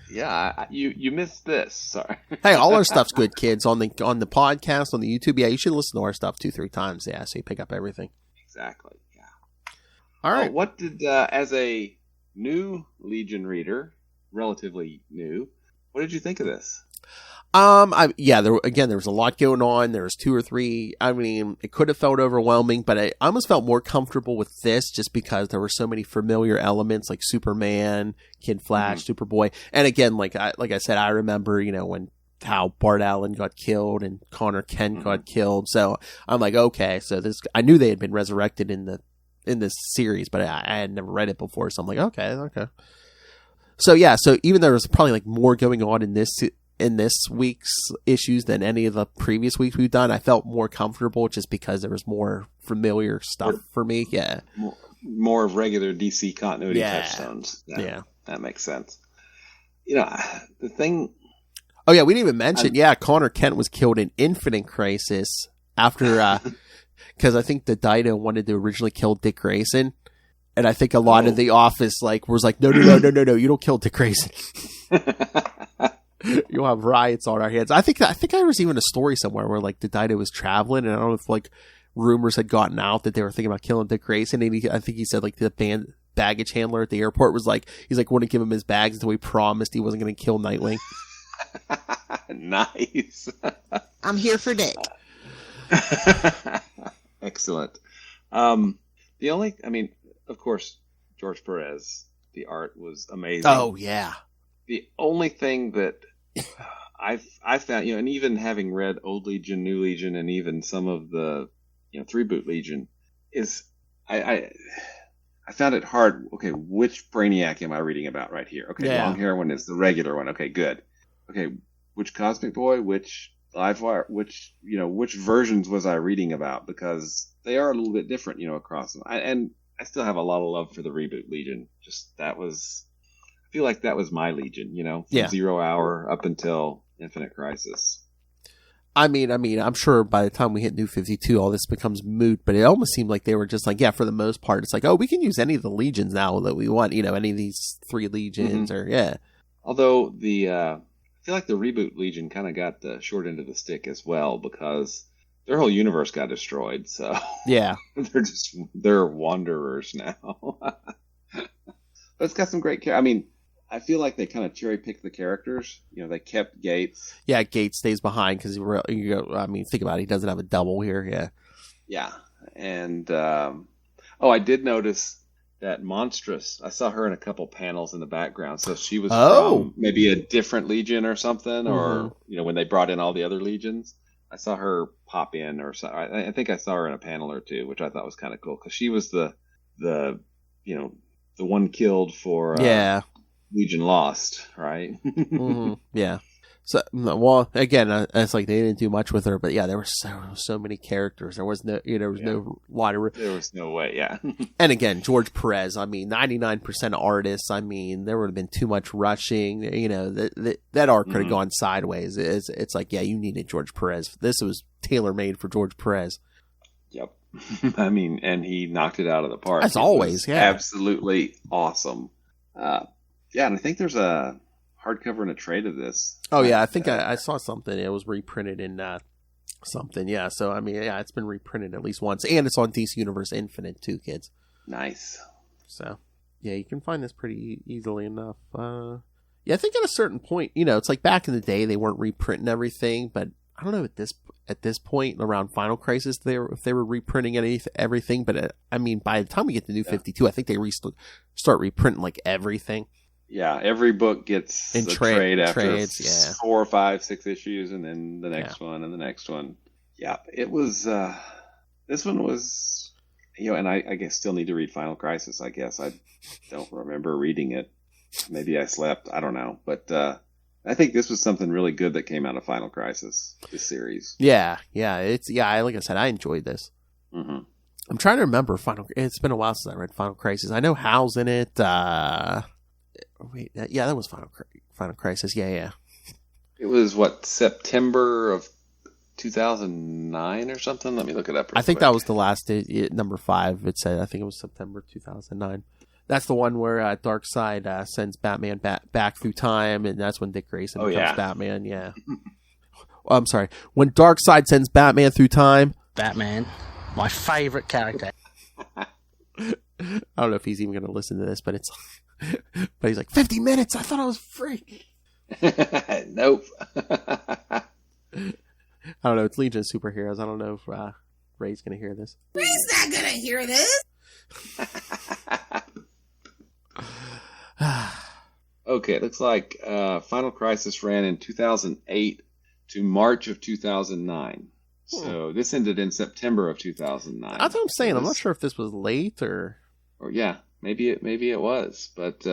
Yeah, you missed this. Sorry. Hey, all our stuff's good, kids. On the podcast, on the YouTube. Yeah, you should listen to our stuff 2-3 times. Yeah, so you pick up everything. Exactly. Yeah. All right. What did as a new Legion reader, relatively new, what did you think of this? There was a lot going on. There was 2 or 3. I mean, it could have felt overwhelming, but I almost felt more comfortable with this just because there were so many familiar elements like Superman, Kid Flash, Superboy. And again, like I said, I remember, how Bart Allen got killed and Connor Kent got killed. So I'm like, okay, so I knew they had been resurrected in this series, but I had never read it before. So I'm like, okay. So yeah, so even though there was probably like more going on in this week's issues than any of the previous weeks we've done, I felt more comfortable just because there was more familiar stuff for me. Yeah. More of regular DC continuity touchstones. Yeah. That makes sense. The thing... Oh, yeah, we didn't even mention, Connor Kent was killed in Infinite Crisis after... because I think the Dido wanted to originally kill Dick Grayson. And I think a lot of the office was like, no, you don't kill Dick Grayson. You'll have riots on our hands. I think there was even a story somewhere where like the Dido was traveling, and I don't know if like rumors had gotten out that they were thinking about killing Dick Grayson. And I think he said like the baggage handler at the airport was like, he's like, wouldn't give him his bags until he promised he wasn't going to kill Nightwing. Nice. I'm here for Dick. Excellent. Of course, George Perez, the art was amazing. Oh yeah. The only thing that I found, and even having read Old Legion, New Legion, and even some of the 3-boot Legion, is I found it hard. Okay, which Brainiac am I reading about right here? Okay, Long Hair one is the regular one. Okay, good. Okay, which Cosmic Boy, which Livewire, which versions was I reading about? Because they are a little bit different, across them. And I still have a lot of love for the reboot Legion. I feel like that was my Legion, from 0 Hour up until Infinite Crisis. I mean, I'm sure by the time we hit New 52, all this becomes moot, but it almost seemed like they were just like, yeah, for the most part, it's like, oh, we can use any of the Legions now that we want, any of these 3 Legions or, yeah. Although I feel like the reboot Legion kind of got the short end of the stick as well, because their whole universe got destroyed, so. Yeah. they're wanderers now. But it's got some great characters. I mean, I feel like they kind of cherry-picked the characters. They kept Gates. Yeah, Gates stays behind because think about it. He doesn't have a double here, yeah. Yeah, and I did notice that Monstrous. I saw her in a couple panels in the background, so she was from maybe a different Legion or something, or when they brought in all the other Legions. I saw her pop in, or I think I saw her in a panel or two, which I thought was kind of cool because she was the one killed for Legion Lost, right? Yeah. So, well, again, it's like they didn't do much with her, but yeah, there were so many characters. There was no, no lot of. There was no way, yeah. And again, George Perez. 99% artists. There would have been too much rushing. That arc could have gone sideways. It's like, yeah, you needed George Perez. This was tailor made for George Perez. Yep. And he knocked it out of the park. As always, yeah. Absolutely awesome. Yeah, and I think there's a hardcover and a trade of this. Oh, yeah, I think I saw something. It was reprinted in something, yeah. So, it's been reprinted at least once. And it's on DC Universe Infinite, too, kids. Nice. So, yeah, you can find this pretty easily enough. Yeah, I think at a certain point, it's like back in the day, they weren't reprinting everything, but I don't know at this point around Final Crisis if they were reprinting everything. But by the time we get to New 52, I think they start reprinting like everything. Yeah, every book gets a trade after trades, 4, 5, 6 issues, and then the next one and the next one. Yeah, it was. This one was, and I guess still need to read Final Crisis. I guess I don't remember reading it. Maybe I slept. I don't know, but I think this was something really good that came out of Final Crisis. This series. Yeah. Like I said, I enjoyed this. Mm-hmm. I'm trying to remember It's been a while since I read Final Crisis. I know Hal's in it. That was Final Crisis. Yeah. It was September of 2009 or something. Let me look it up. I think that was the last number 5. It said I think it was September 2009. That's the one where Darkseid sends Batman back through time, and that's when Dick Grayson becomes Batman. Yeah. I'm sorry. When Darkseid sends Batman through time. Batman, my favorite character. I don't know if he's even going to listen to this, but he's like 50 minutes. I thought I was free. Nope. I don't know. It's Legion of Superheroes. I don't know if Ray's going to hear this. Ray's not going to hear this. Okay, it looks like Final Crisis ran in 2008 to March of 2009. So this ended in September of 2009. That's what I'm saying. I'm not sure if this was late or yeah, maybe it was, but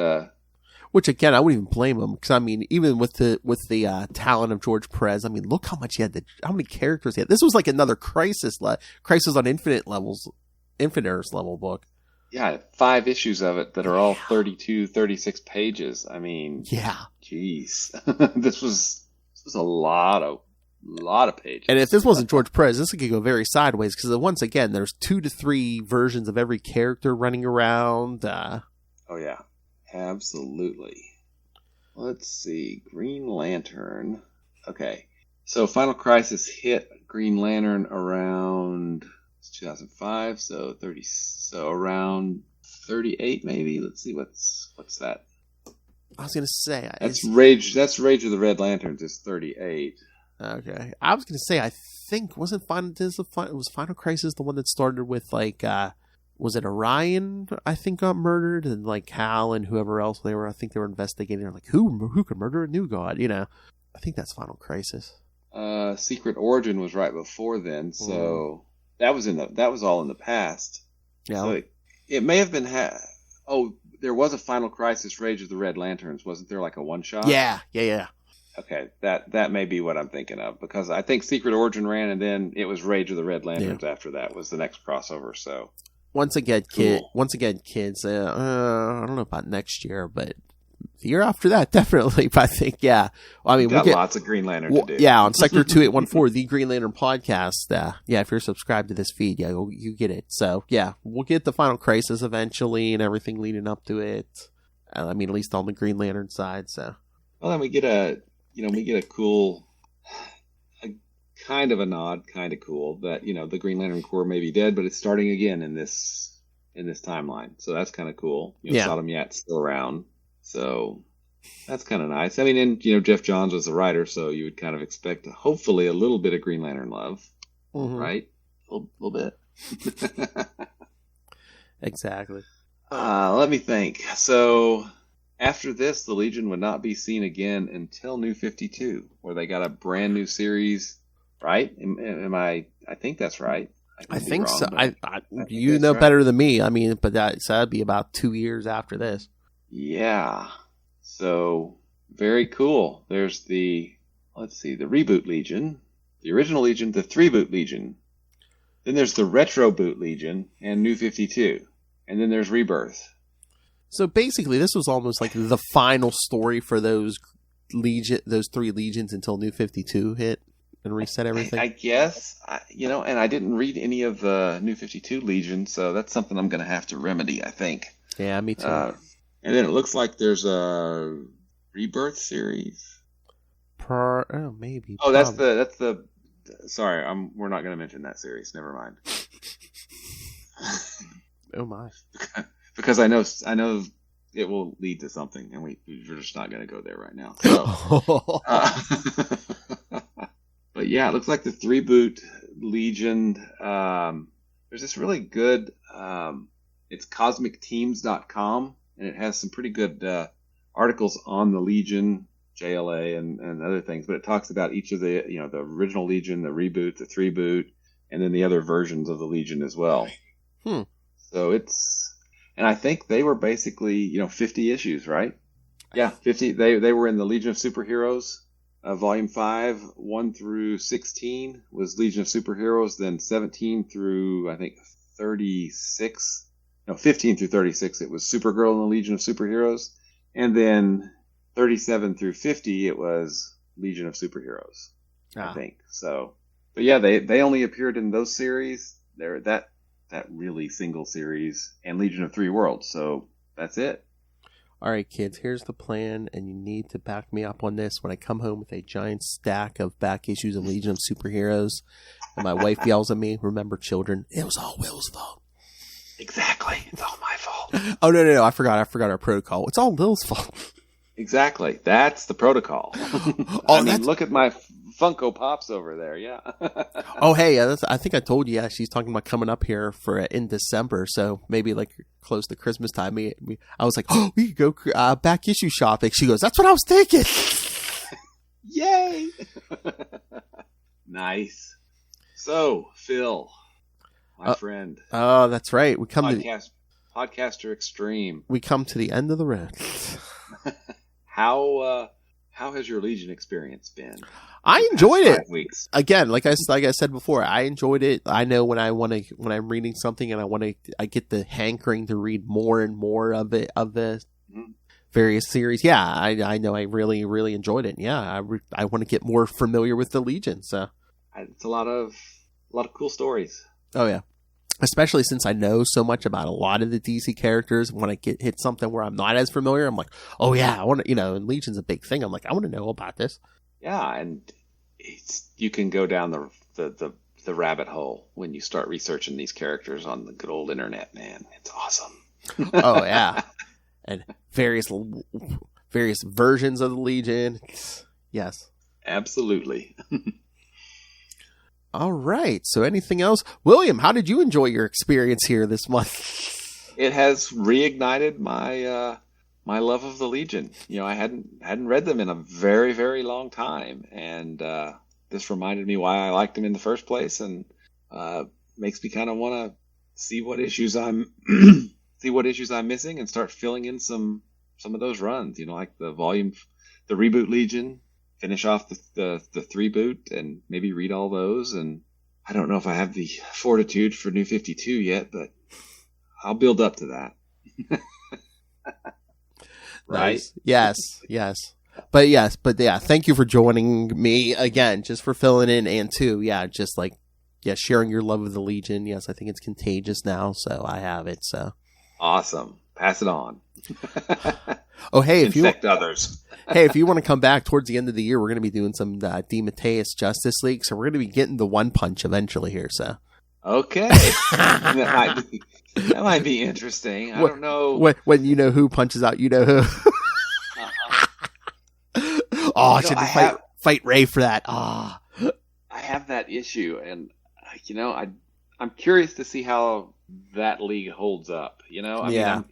which again I wouldn't even blame him because even with the talent of George Perez, look how much he had, how many characters he had. This was like another Crisis on Infinite Earths level book. Yeah, 5 issues of it that are all 32, 36 pages. Yeah. Jeez. This was a lot of pages. And if this wasn't George Perez, this could go very sideways because once again, there's 2 to 3 versions of every character running around. Oh, yeah. Absolutely. Let's see. Green Lantern. Okay. So Final Crisis hit Green Lantern around 2005, so around 38 maybe. Let's see what's that. I was gonna say that's Rage of the Red Lanterns is 38. Okay, I was gonna say I think it was Final Crisis the one that started with was it Orion I think got murdered and Hal and whoever else they were I think they were investigating who could murder a new god, I think that's Final Crisis. Secret Origin was right before then, so that was all in the past. Yeah. So it may have been there was a Final Crisis Rage of the Red Lanterns, wasn't there, like a one shot? Yeah. Okay, that may be what I'm thinking of, because I think Secret Origin ran, and then it was Rage of the Red Lanterns after that was the next crossover. So Once again, Cool. kids. I don't know about next year, but the year after that, definitely. But I think, yeah. Well, I mean, got we'll get lots of Green Lantern to do. Yeah, on Sector 2814, the Green Lantern podcast. Yeah, if you're subscribed to this feed, yeah, you get it. So yeah, we'll get the Final Crisis eventually, and everything leading up to it. I mean, at least on the Green Lantern side. So Well, then we get a cool, a kind of a nod, kind of cool that the Green Lantern Corps may be dead, but it's starting again in this timeline. So that's kind of cool. Sodom Yat's still around, so that's kind of nice. I mean, and Jeff Johns was the writer, so you would kind of expect hopefully a little bit of Green Lantern love, right? A little bit. exactly. Let me think. So after this, the Legion would not be seen again until New 52, where they got a brand new series, right? Am I think that's right. I think wrong, so. but I think you that's know right. better than me. I mean, but that'd be about 2 years after this. Yeah. So very cool. There's the reboot Legion, the original Legion, the 3-boot Legion. Then there's the retro boot Legion and New 52. And then there's Rebirth. So basically, this was almost like the final story for those 3 legions until New 52 hit and reset everything. I guess, and I didn't read any of the New 52 Legion, so that's something I'm going to have to remedy, I think. Yeah, me too. And then it looks like there's a Rebirth series. Maybe. Oh, that's the. Sorry, we're not going to mention that series. Never mind. Oh my. Because I know it will lead to something, and we're just not going to go there right now. So, but yeah, it looks like the 3-boot Legion. There's this really good. It's CosmicTeams.com, and it has some pretty good articles on the Legion, JLA, and other things. But it talks about each of the the original Legion, the reboot, the 3-boot, and then the other versions of the Legion as well. So and I think they were basically, 50 issues, right? Yeah, 50. They were in the Legion of Superheroes, Volume 5, 1 through 16 was Legion of Superheroes. Then 17 through, I think, 36. No, 15 through 36, it was Supergirl in the Legion of Superheroes. And then 37 through 50, it was Legion of Superheroes, I think. So, but yeah, they only appeared in those series. That really single series and Legion of 3 Worlds. So that's it. All right, kids, here's the plan, and you need to back me up on this. When I come home with a giant stack of back issues of Legion of Superheroes, and my wife yells at me, remember, children, it was all Will's fault. Exactly. It's all my fault. Oh, no, I forgot our protocol. It's all Will's fault. Exactly. That's the protocol. Look at my Funko Pops over there. Yeah. Oh, hey, I think I told you. Yeah, she's talking about coming up here for in December, so maybe like close to Christmas time. I was like, oh, we could go back issue shopping. She goes, that's what I was thinking. Yay! Nice. So, Phil, my friend. Oh, that's right. We come Podcaster Extreme. We come to the end of the road. How has your Legion experience been? I enjoyed it. 5 weeks. Again, like I said before, I enjoyed it. I know when I'm reading something and I get the hankering to read more and more of the various series. Yeah, I know I really, really enjoyed it. Yeah, I want to get more familiar with the Legion. So it's a lot of cool stories. Oh yeah. Especially since I know so much about a lot of the DC characters. When I hit something where I'm not as familiar, I'm like, oh yeah, I want to, and Legion's a big thing. I'm like, I want to know about this. Yeah, and you can go down the rabbit hole when you start researching these characters on the good old internet, man. It's awesome. Oh yeah, and various versions of the Legion. Yes, absolutely. All right. So anything else? William, how did you enjoy your experience here this month? It has reignited my my love of the Legion. I hadn't read them in a very, very long time, and this reminded me why I liked them in the first place, and makes me kind of want to see what issues I'm missing and start filling in some of those runs. Like the reboot Legion, finish off the 3-boot and maybe read all those. And I don't know if I have the fortitude for New 52 yet, but I'll build up to that. Right? Nice. Yes. But yeah, thank you for joining me again, just for filling in, and too, just like, sharing your love of the Legion. Yes, I think it's contagious now, so I have it. So awesome. Pass it on. Oh, hey, infect others. Hey, if you want to come back towards the end of the year, we're going to be doing some DeMatteis Justice League, so we're going to be getting the One Punch eventually here. So okay, that might be interesting. I don't know when you know who punches out, you know who. Oh, I should fight Ray for that. I have that issue, and I'm curious to see how that league holds up. I mean,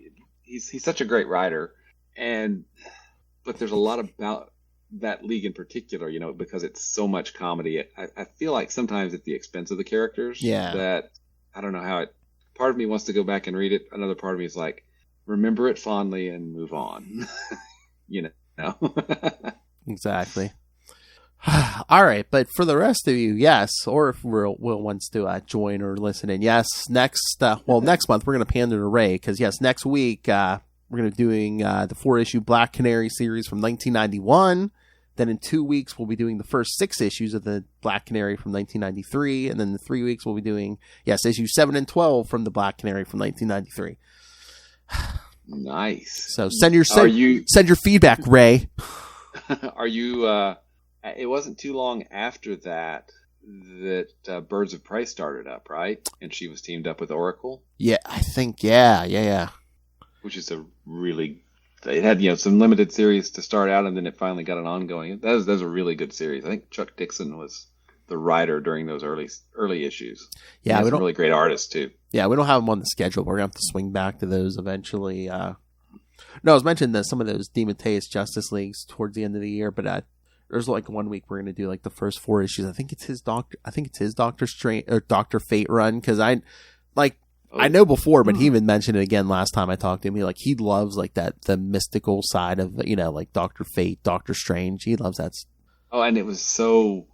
he's such a great writer, but there's a lot about that league in particular, because it's so much comedy. I feel like sometimes at the expense of the characters. Yeah. That I don't know how it. Part of me wants to go back and read it. Another part of me is like, remember it fondly and move on. Exactly. All right, but for the rest of you, yes, or if Will wants to join or listen in, yes. Next month we're going to pander to Ray, because next week we're going to be doing the 4-issue Black Canary series from 1991. Then in 2 weeks we'll be doing the first 6 issues of the Black Canary from 1993, and then in 3 weeks we'll be doing issues 7 and 12 from the Black Canary from 1993. Nice. So send your feedback, Ray. Are you? It wasn't too long after that Birds of Prey started up, right? And she was teamed up with Oracle. Yeah, I think. Yeah. Which is a really. It had some limited series to start out, and then it finally got an ongoing. That was a really good series. I think Chuck Dixon was the writer during those early issues. Yeah, we don't really great artists too. Yeah, we don't have them on the schedule. But we're gonna have to swing back to those eventually. No, I was mentioning some of those DeMatteis Justice Leagues towards the end of the year, but there's like 1 week we're going to do like the first 4 issues. I think it's his Doctor Strange or Dr. Fate run, because I know before, but he even mentioned it again last time I talked to him. He loves like the mystical side of like Dr. Fate, Doctor Strange. He loves that. Oh, and it was so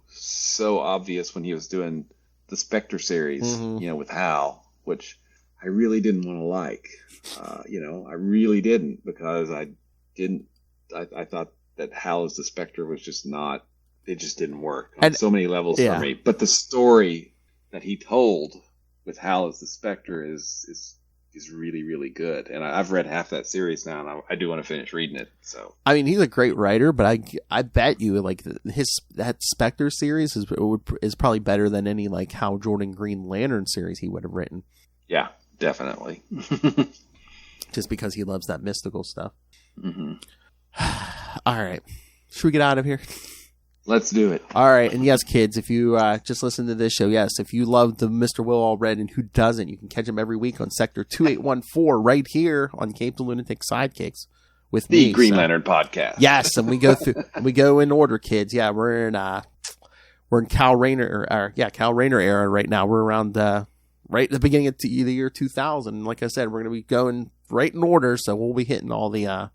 obvious when he was doing the Spectre series, with Hal, which I really didn't want to like. I really didn't, because I thought that Hal as the Spectre was just not, it just didn't work on so many levels for me. But the story that he told with Hal as the Spectre is really, really good. And I've read half that series now, and I do want to finish reading it. So I mean, he's a great writer, but I bet you like that Spectre series is probably better than any like Hal Jordan Green Lantern series he would have written. Yeah, definitely. Just because he loves that mystical stuff. Mm-hmm. All right. Should we get out of here? Let's do it. All right. And yes, kids, if you just listen to this show, if you love the Mr. Will Allred, and who doesn't, you can catch him every week on Sector 2814 right here on Capes and Lunatics Sidekicks with the me. Green Lantern podcast. Yes, and we go in order, kids. Yeah, we're in Cal Rayner era right now. We're around right at the beginning of the year 2000. And like I said, we're going to be going right in order, so we'll be hitting all the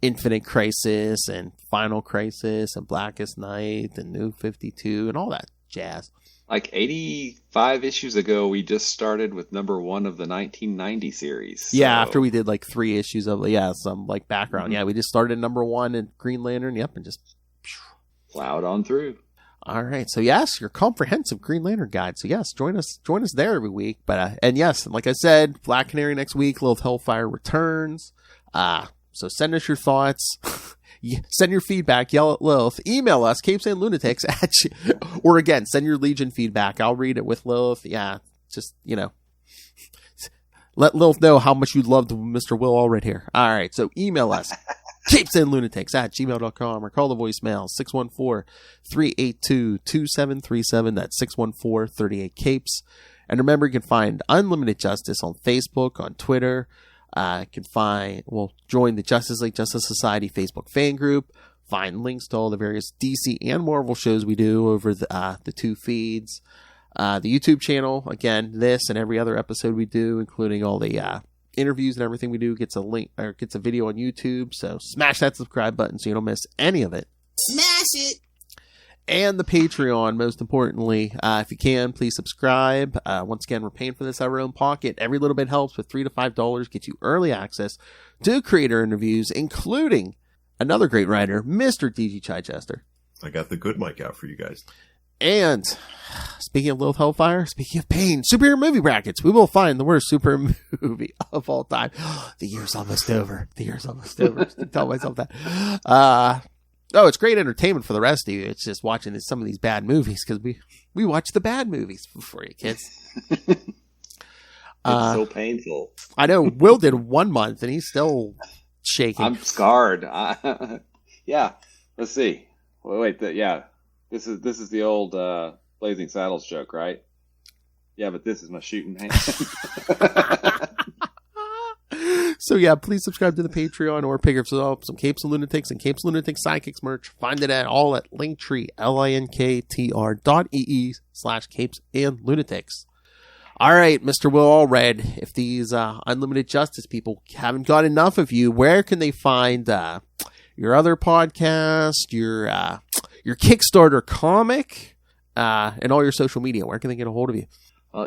Infinite Crisis and Final Crisis and Blackest Night and New 52 and all that jazz. Like 85 issues ago, we just started with number 1 of the 1990 series. So. Yeah, after we did like 3 issues of some like background. Mm-hmm. Yeah, we just started number 1 in Green Lantern. Yep, and just plowed on through. All right, so yes, your comprehensive Green Lantern guide. So yes, join us there every week. But and yes, like I said, Black Canary next week. Lilith Hellfire returns. So send us your thoughts. Send your feedback. Yell at Lilith. Email us, CapesandLunatics or again, send your Legion feedback. I'll read it with Lilith. Yeah, just let Lilith know how much you loved Mr. Will Allred here. All right, so email us. CapesandLunatics@gmail.com or call the voicemail 614-382-2737. That's 614-38-CAPES. And remember, you can find Unlimited Justice on Facebook, on Twitter. You can join the Justice League Justice Society Facebook fan group. Find links to all the various DC and Marvel shows we do over the 2 feeds. The YouTube channel, again, this and every other episode we do, including all the interviews and everything we do, gets a link or gets a video on YouTube. So smash that subscribe button so you don't miss any of it. Smash it. and the Patreon, most importantly. If you can, please subscribe. Once again, we're paying for this out of our own pocket. Every little bit helps. With $3 to $5 gets you early access to creator interviews, including another great writer, Mr. D.G. Chichester. I got the good mic out for you guys. And speaking of Lilith Hellfire, speaking of pain, superhero movie brackets. We will find the worst superhero movie of all time. The year's almost over. Tell myself that. It's great entertainment for the rest of you. It's just watching some of these bad movies because we watch the bad movies for you kids. It's so painful. I know. Will did 1 month and he's still shaking. I'm scarred. Yeah. Let's see. Wait. This is the old Blazing Saddles joke, right? Yeah, but this is my shooting hand. So yeah, please subscribe to the Patreon or pick up some Capes and Lunatics and Capes and Lunatics Sidekicks merch. Find it all at Linktree, linktr.ee/Capes and Lunatics. All right, Mr. Will Allred, if these Unlimited Justice people haven't got enough of you, where can they find your other podcast, your Kickstarter comic, and all your social media? Where can they get a hold of you?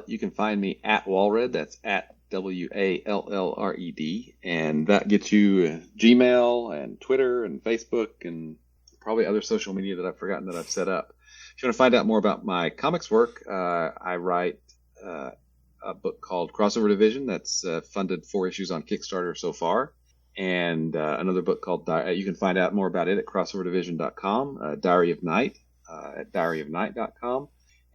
You can find me at Wallred. That's at WALLRED, and that gets you Gmail and Twitter and Facebook and probably other social media that I've forgotten that I've set up. If you want to find out more about my comics work, I write a book called Crossover Division that's funded 4 issues on Kickstarter so far, and another book called you can find out more about it at crossoverdivision.com, Diary of Night at diaryofnight.com.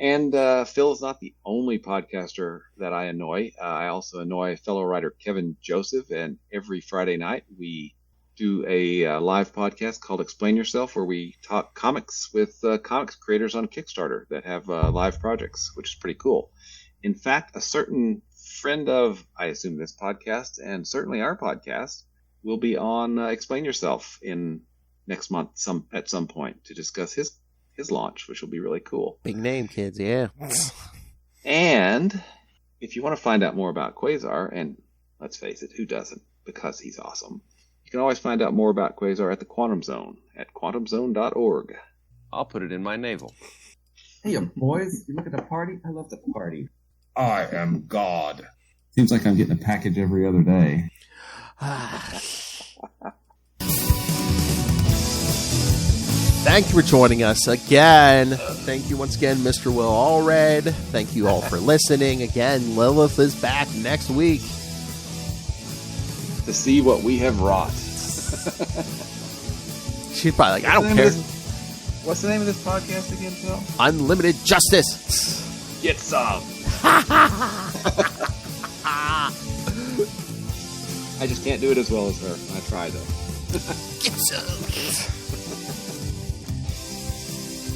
And Phil is not the only podcaster that I annoy. I also annoy fellow writer Kevin Joseph, and every Friday night we do a live podcast called Explain Yourself, where we talk comics with comics creators on Kickstarter that have live projects, which is pretty cool. In fact, a certain friend of, I assume, this podcast, and certainly our podcast, will be on Explain Yourself in next month at some point to discuss his launch, which will be really cool. Big name, kids, yeah. And if you want to find out more about Quasar, and let's face it, who doesn't? Because he's awesome. You can always find out more about Quasar at the Quantum Zone at quantumzone.org. I'll put it in my navel. Hey, boys, you look at the party? I love the party. I am God. Seems like I'm getting a package every other day. Thank you for joining us again. Thank you once again, Mr. Will Allred. Thank you all for listening. Again, Lilith is back next week to see what we have wrought. She's probably like, I don't care. What's the name of this podcast again, Phil? Unlimited Justice. Get some. I just can't do it as well as her. I try, though. Get some.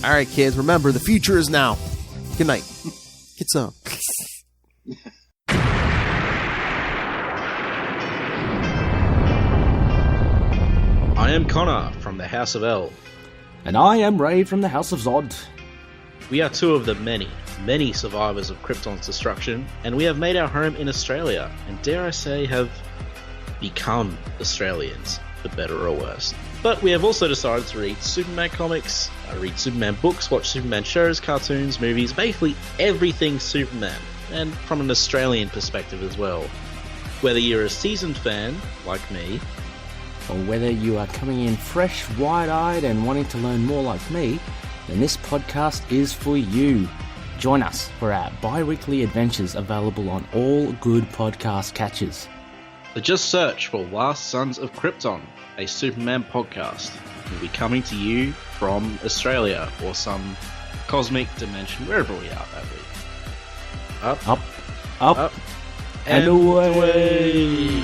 All right, kids, remember, the future is now. Good night. Get some. I am Connor from the House of L. And I am Ray from the House of Zod. We are two of the many, many survivors of Krypton's destruction, and we have made our home in Australia, and dare I say, have become Australians, for better or worse. But we have also decided to read Superman comics, read Superman books, watch Superman shows, cartoons, movies, basically everything Superman, and from an Australian perspective as well. Whether you're a seasoned fan, like me, or whether you are coming in fresh, wide-eyed and wanting to learn more like me, then this podcast is for you. Join us for our bi-weekly adventures available on all good podcast catchers. So just search for Last Sons of Krypton, a Superman podcast. We'll be coming to you from Australia or some cosmic dimension, wherever we are that week. Up, and away.